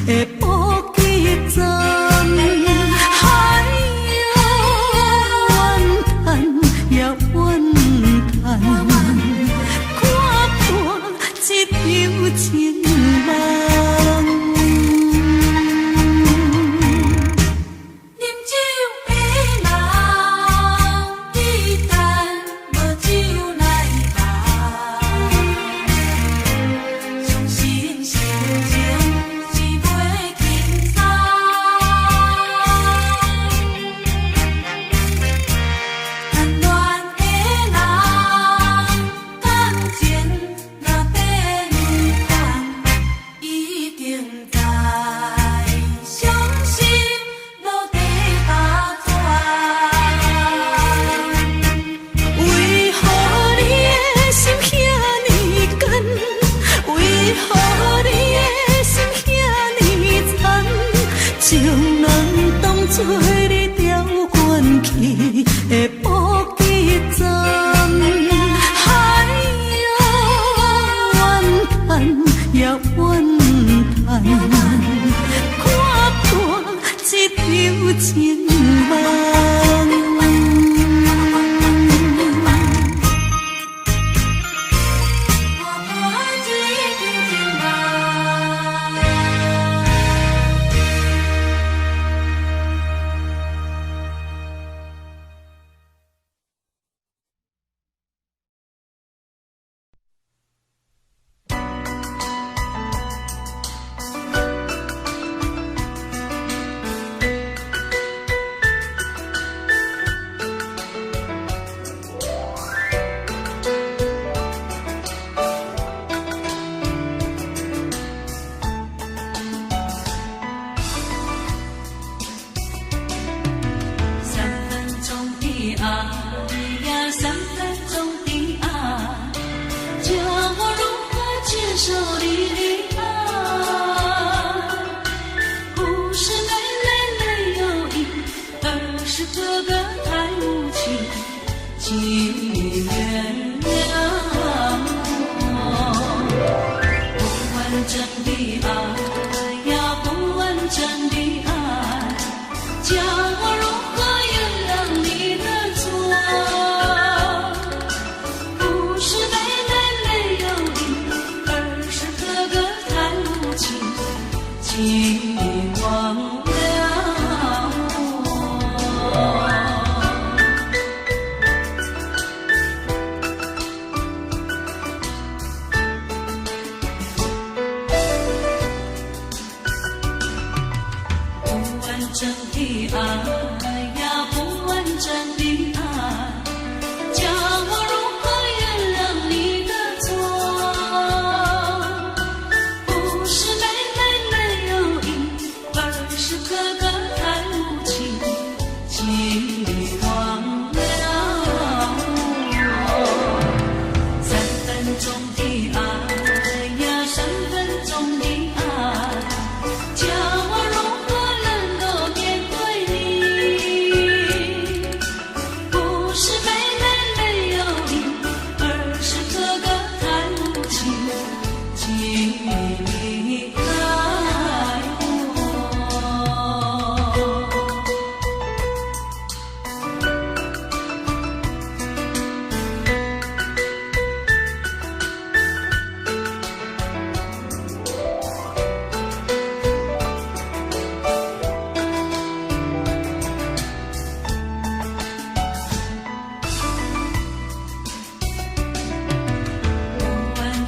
的补给站。哎呀，怨叹也怨叹，看破一条情梦。将人当作你调关去的补给站。哎呀，怨叹也怨叹，看破一条情梦。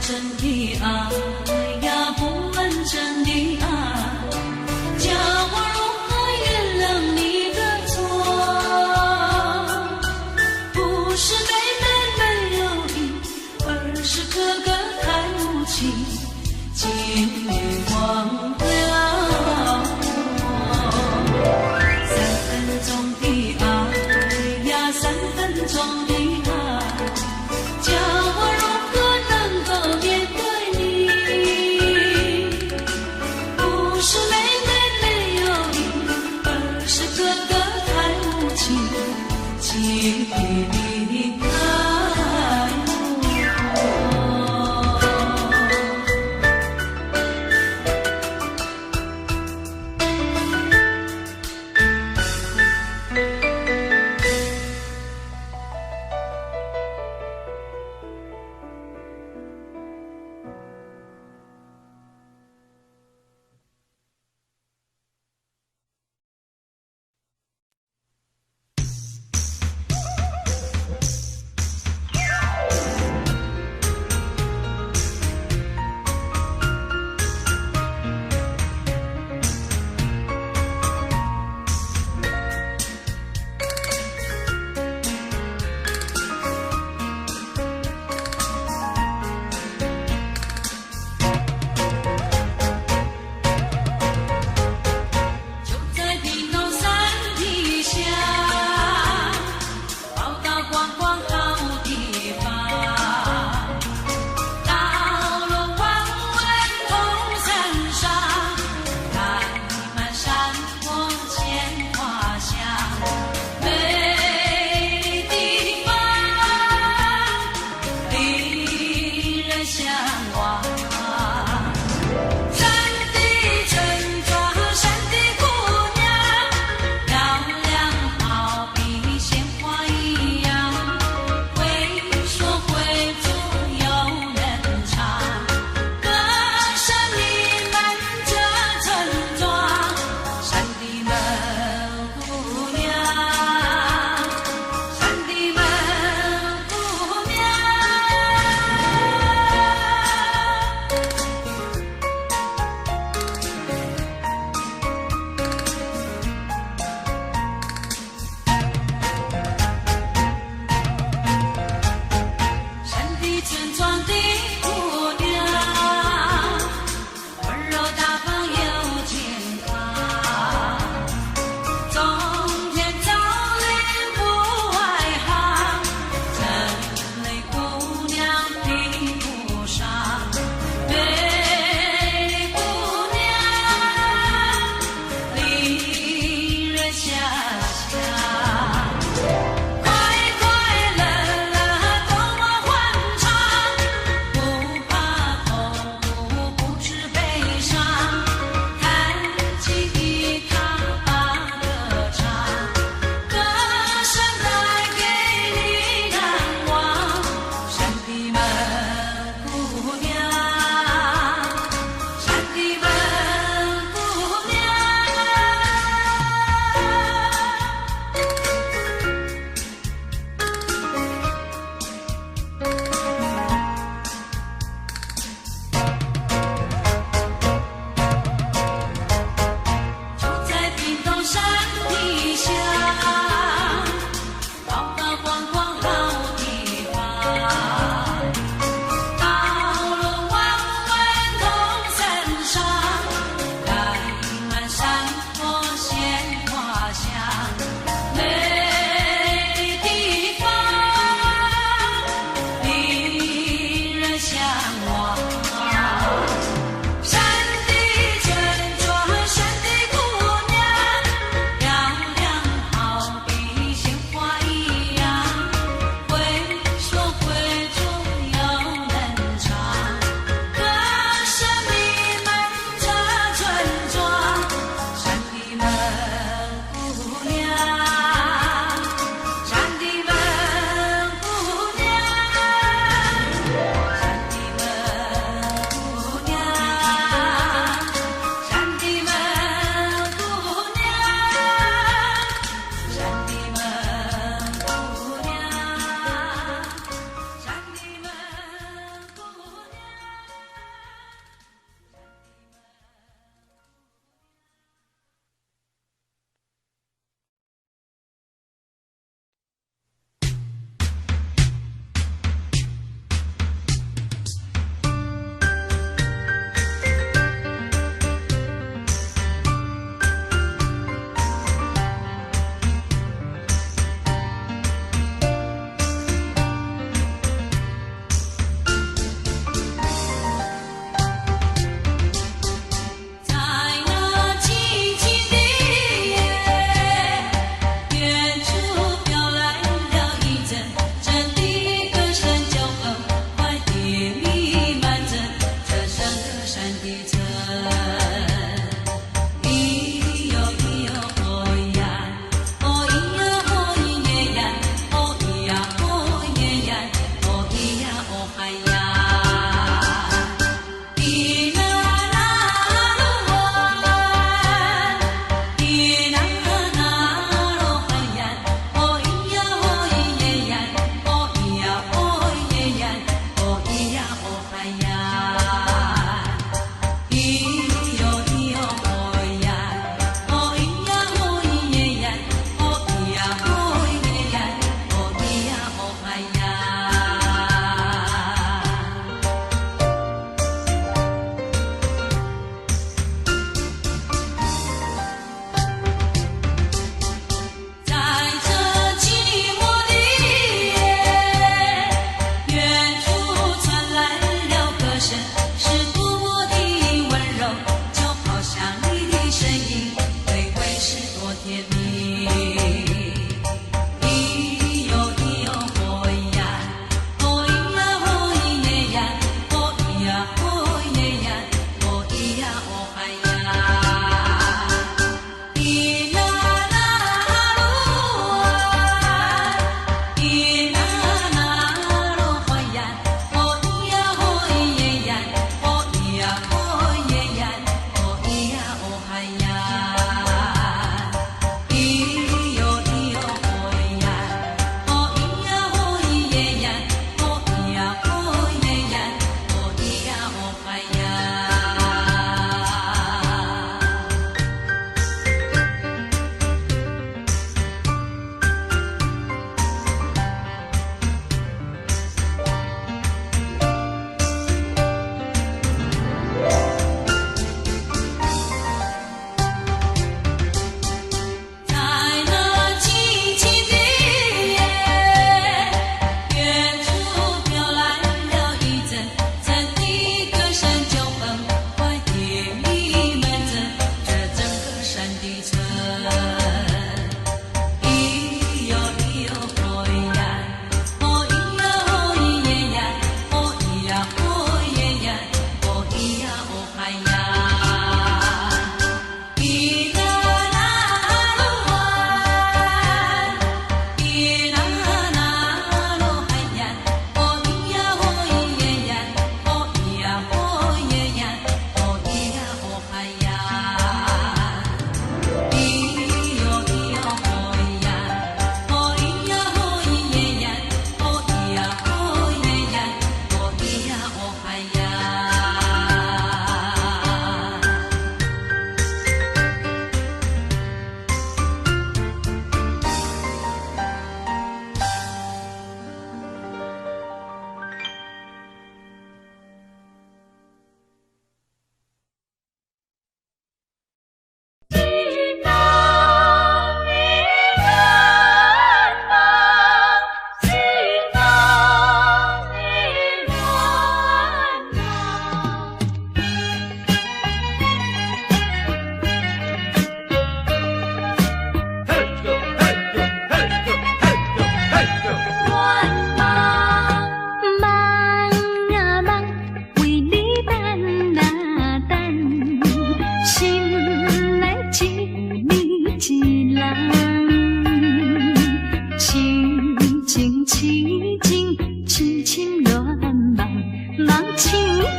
真的爱呀，不完整的爱，叫我如何原谅你的错？不是妹妹没有意，而是哥哥太无情，竟遗忘了我。3分钟的爱呀，3分钟的爱，叫我如何能够面对你？不是妹妹没有意，而是哥哥太无情，竟离开我。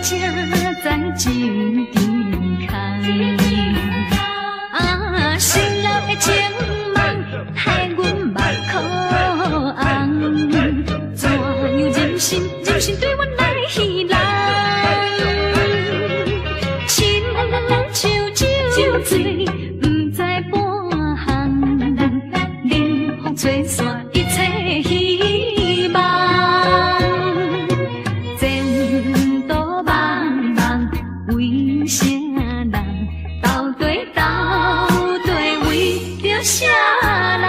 正在井边空。心内的情梦害阮目眶红，怎样忍心对阮来戏人？亲像酒醉，不知半项，冷风吹散一切希望。前途茫茫，为啥人斗对为着啥人？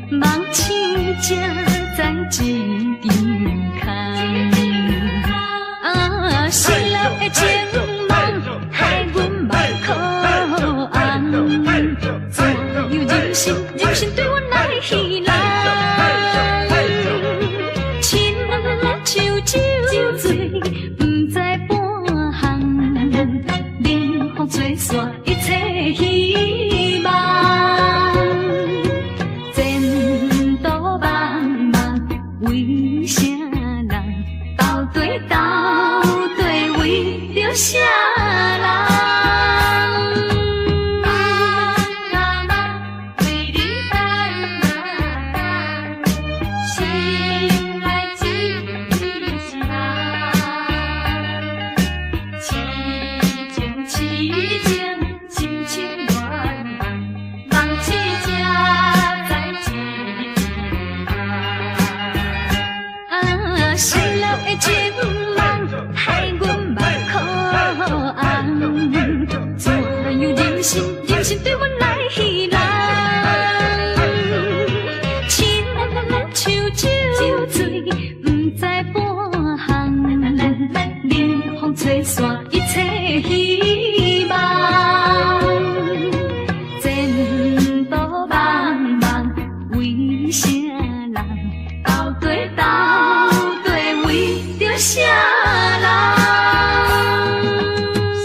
梦醒正在井边空，失落的情梦害阮目眶红，怎样忍心对阮来戏人？亲像酒醉，不知半项，冷风吹散一切希望。为啥人斗对为着啥人？为你等，心内只有是人，痴情深深远梦醒正在井失落的情梦害阮目眶红，怎样忍心对阮来戏人？亲像酒醉，不知半项，冷风吹散一切希望。前途茫茫，为啥人斗对为着啥人？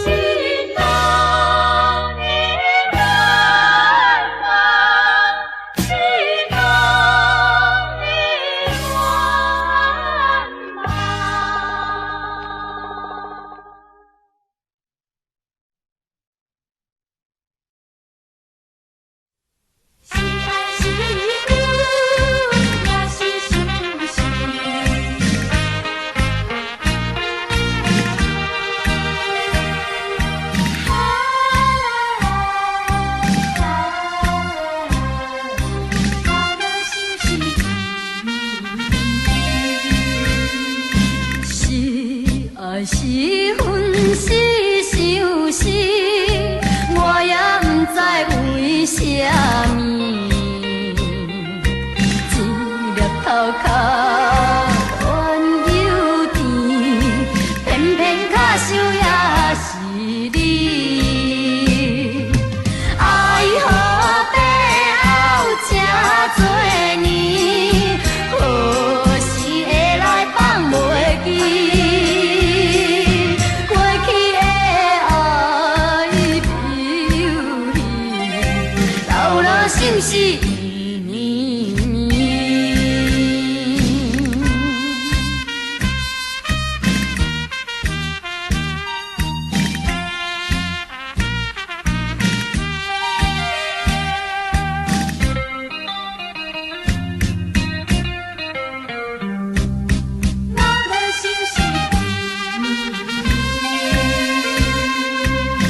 心中的愿望，心中的愿望。是爱是恨，也是相思。是恨是相思，我也不知为啥物，一粒头壳温柔甜，偏偏卡想也是你。爱好背后这多年，何时会来放袂记？就是你，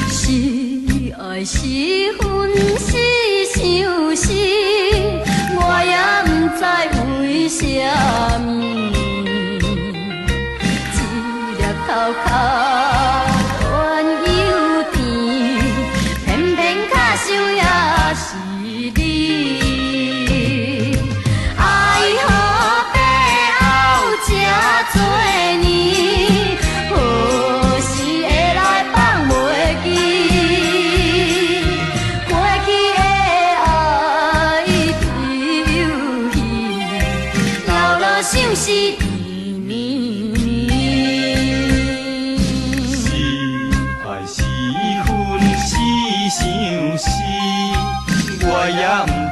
是爱是恨是相思。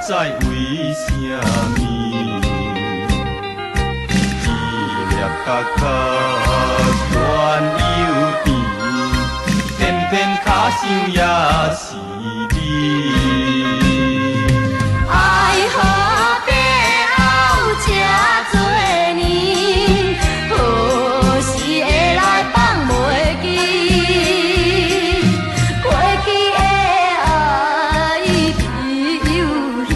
知为什么？一粒角角乱又甜，偏偏卡想也是你。爱河边后这多年，何时会来放袂记？过去的爱已有去，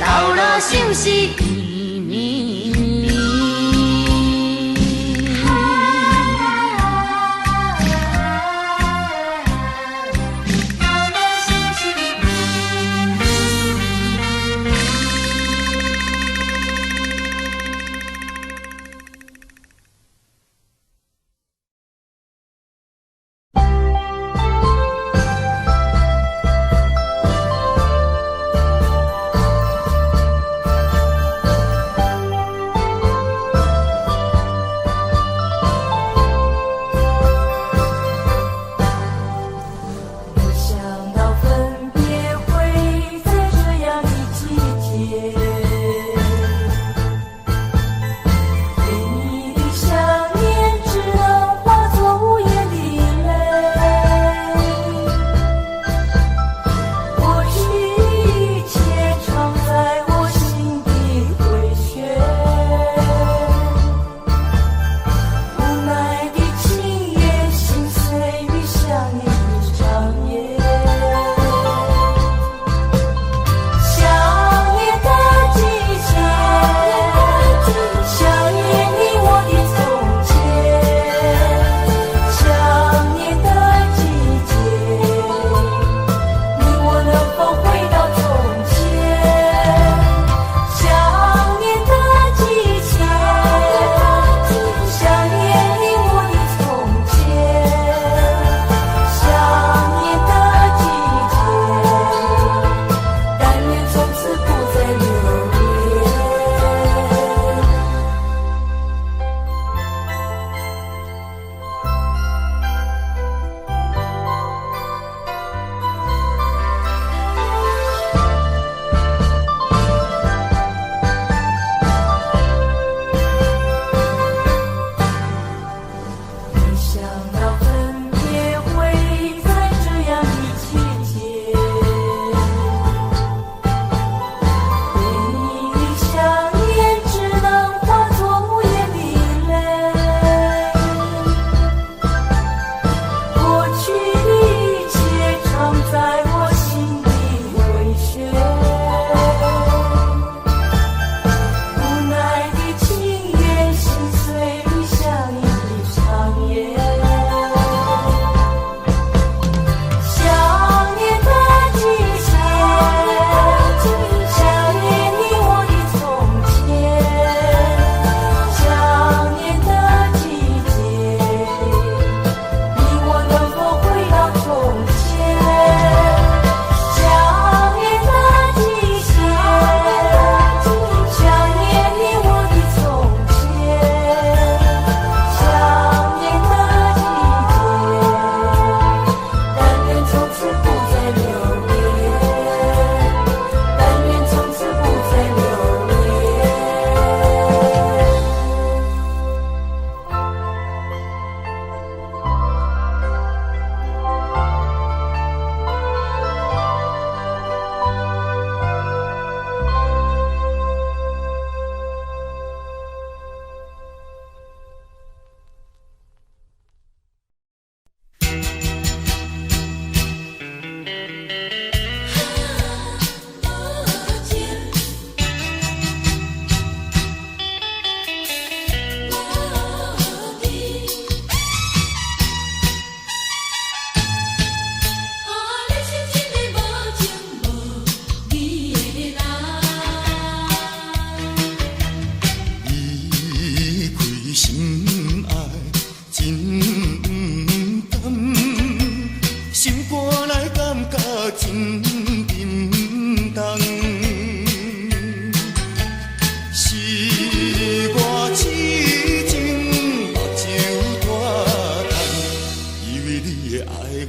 老了想是伊绵绵。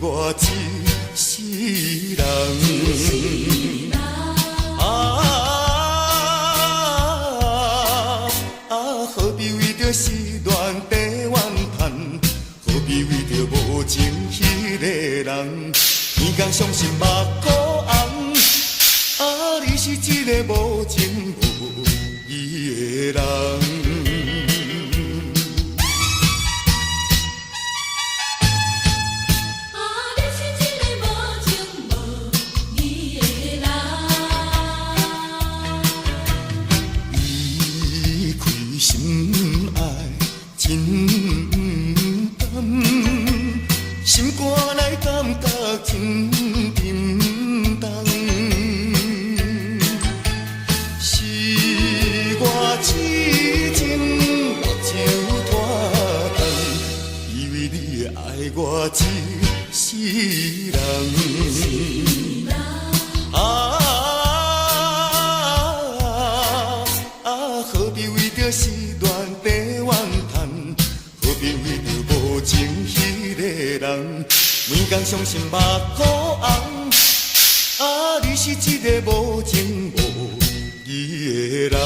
我一世人，情迄个人，天公相信目眶红。啊，你是一个无情无义的人。心爱真甘，心肝内感觉真沉重。是我痴情目睭拖干，以为你会爱我一世人。何必为着时乱地怨叹？何必为着无情迄个人？每天相信目眶红。啊，你是一个无情无义的人。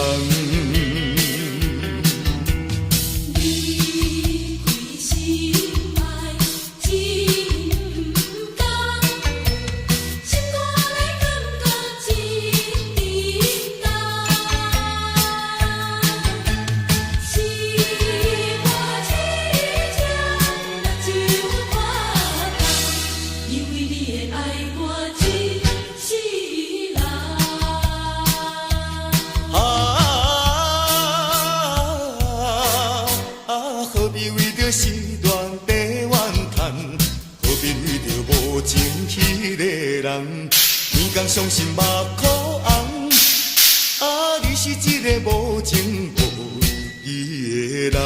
何必为着时乱地怨叹？何必为着无情迄个人？天公相信目眶红。啊，你是一个无情无义的人。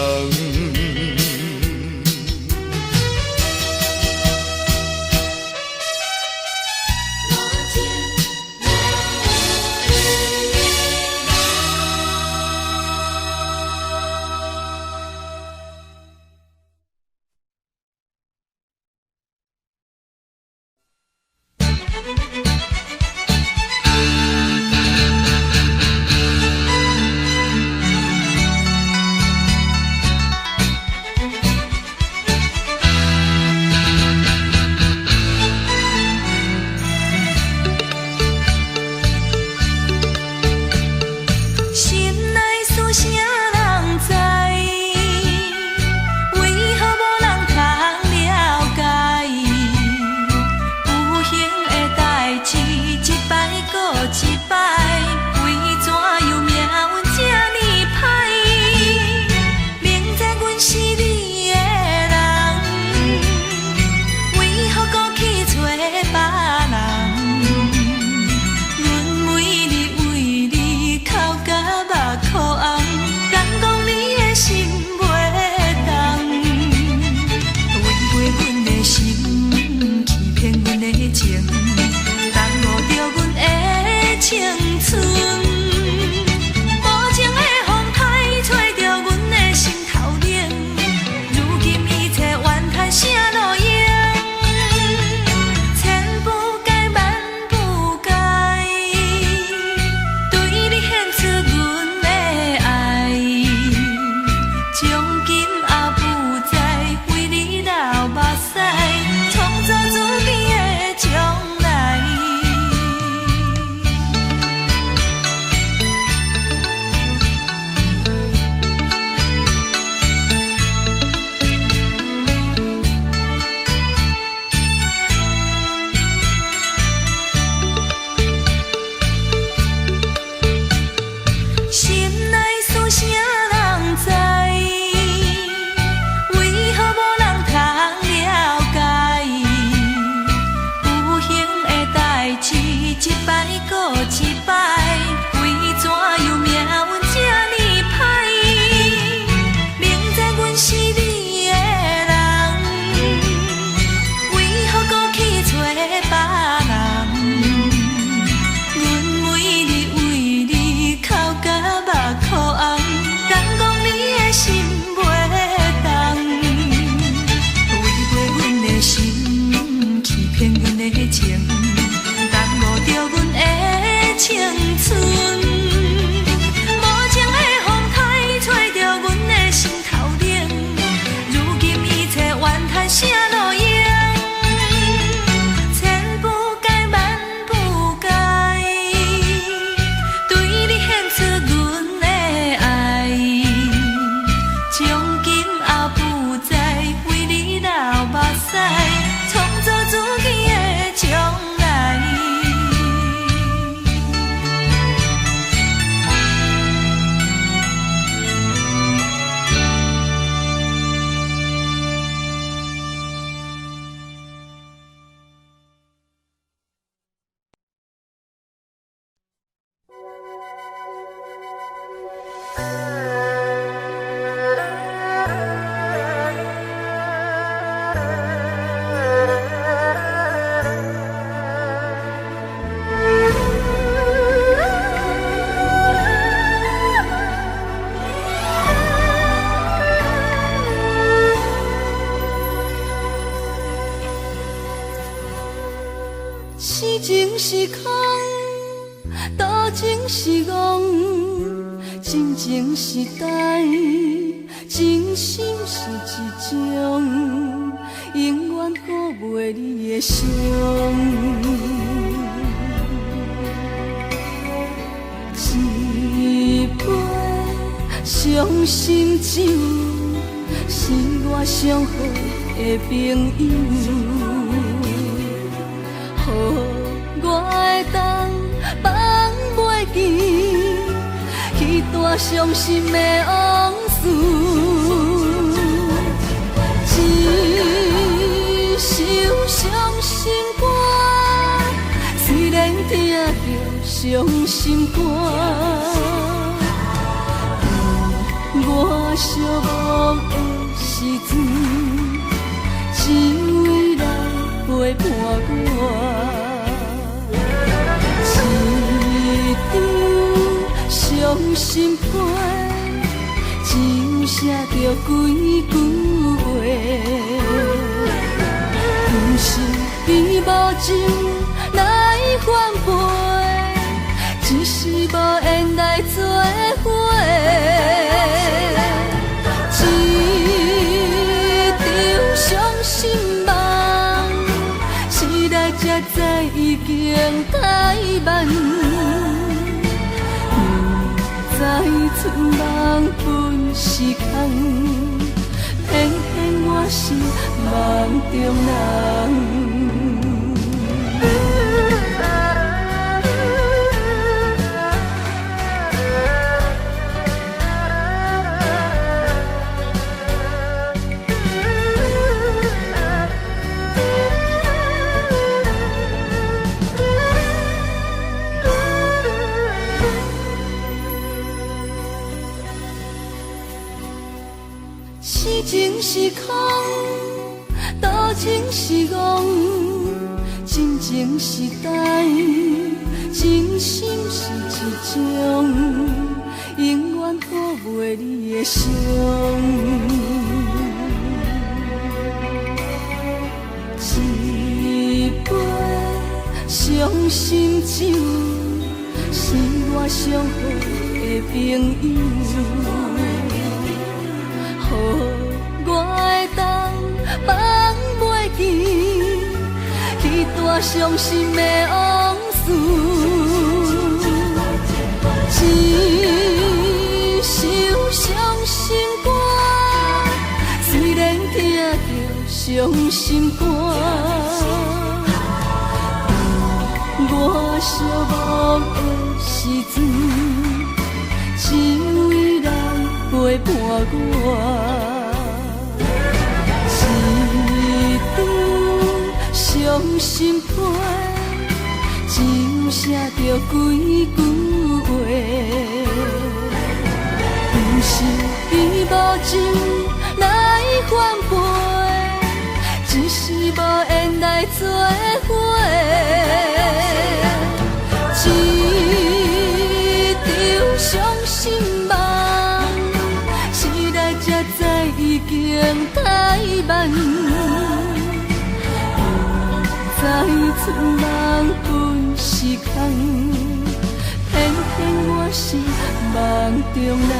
是情是空，多情是戆，真情实在，真心是一种，永远顾袂你的伤。一杯伤心酒，是我上好的朋友。我会当放袂记，彼段伤心的往事。一首伤心歌，虽然听着伤心歌，我寂寞的时阵，只为来陪伴我。伤心歌，只有写着几句话，不是伊无情来反背，只是无缘来做伙。一场伤心梦，醒来才知已经太晚。再出梦本是空，偏偏我是梦中人。是情是空，多情是戆，真情实在，真心是一种，永远顾袂你的伤。一杯伤心酒，是我上好的朋友。我会当放袂记，彼段伤心的往事。一首伤心歌，虽然听着伤心歌，我寂寞的时阵，只为来陪伴我。伤心歌，只有写着几句话，不是伊无情来反背，只是无缘来做伙。一场伤心梦，醒来才知已经太晚。再出梦本是空，偏偏我是梦中人。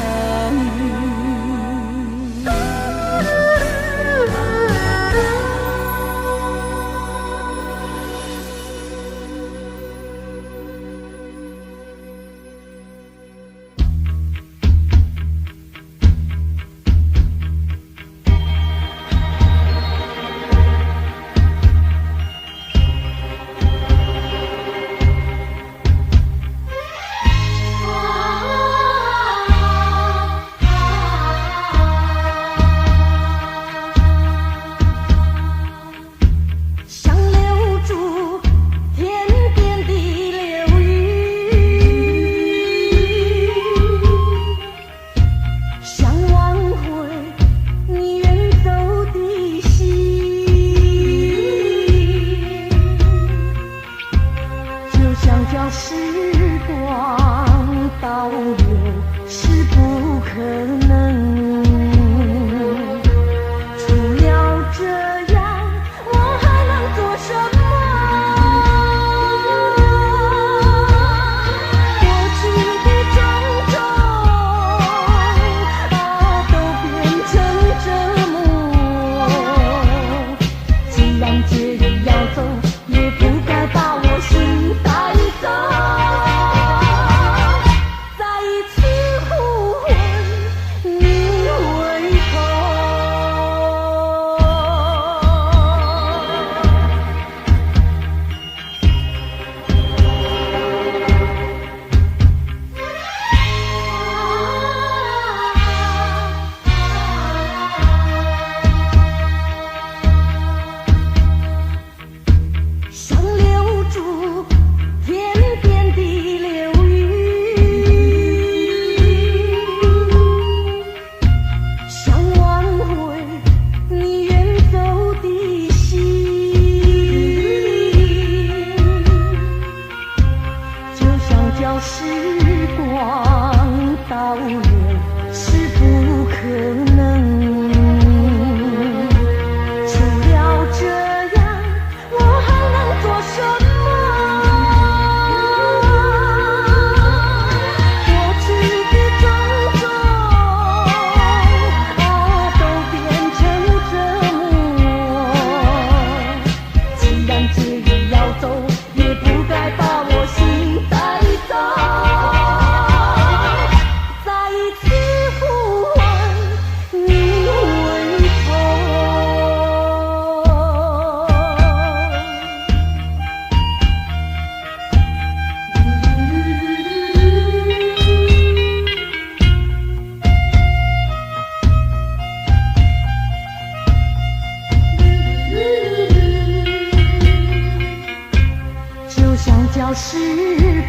时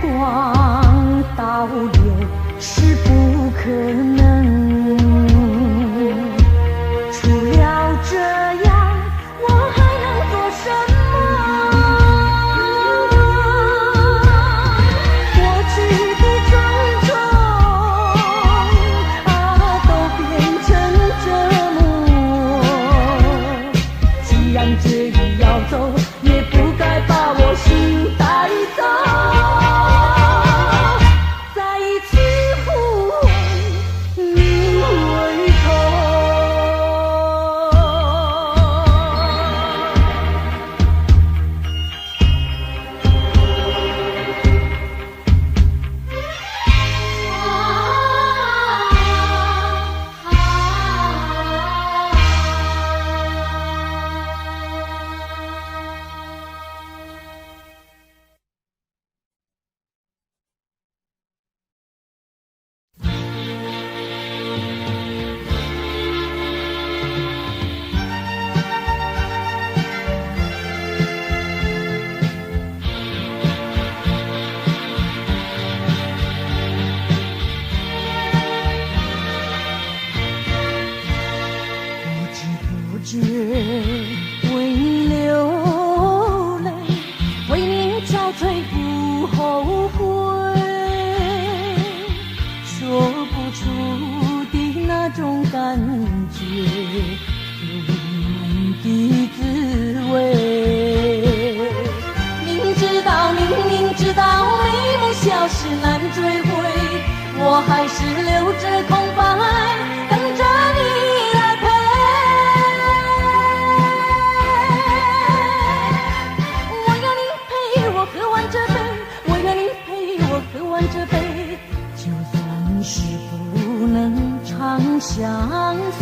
光倒流是不可能，除了这样，我还能做什么？过去的种种都变成折磨。既然这一要走，也不该把我心带走。再一次呼唤你回头。不知为你流泪，为你憔悴不后悔，说不出的那种感觉，有难的滋味。明知道美梦消失难追回，我还是留着空白，等着你来陪。我要你陪我喝完这杯，我要你陪我喝完这杯，就算是不能长相随，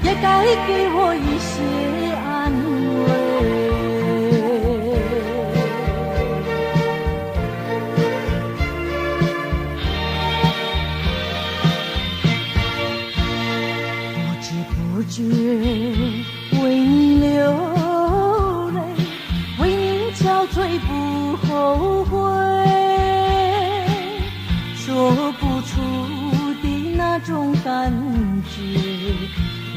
也该给我一些安慰。不觉为你流泪，为你憔悴不后悔，说不出的那种感觉，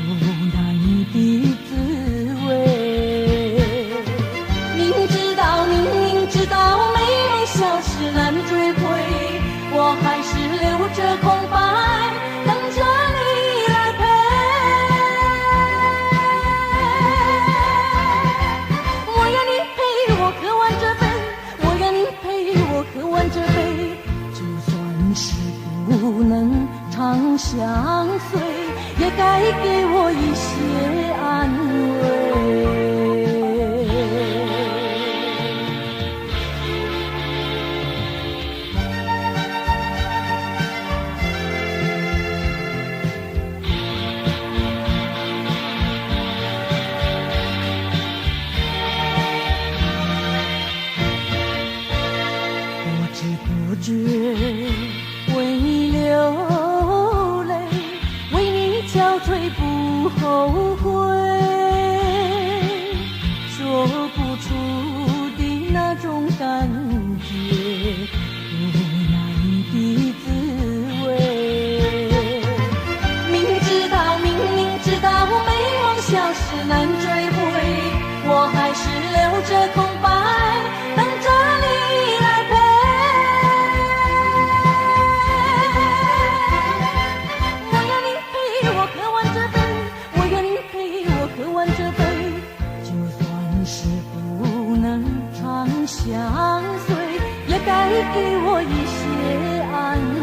无奈的滋味。明知道美梦消失难追回，我还是留着空白，等着你来陪。喝完这杯，就算是不能长相随，也该给我一些安慰。不觉为你流泪，为你憔悴不后悔，说不出的那种感觉，无奈的滋味。明知道美梦消失难追回，我还是留着空白，等着你来陪。相随，也该给我一些安慰。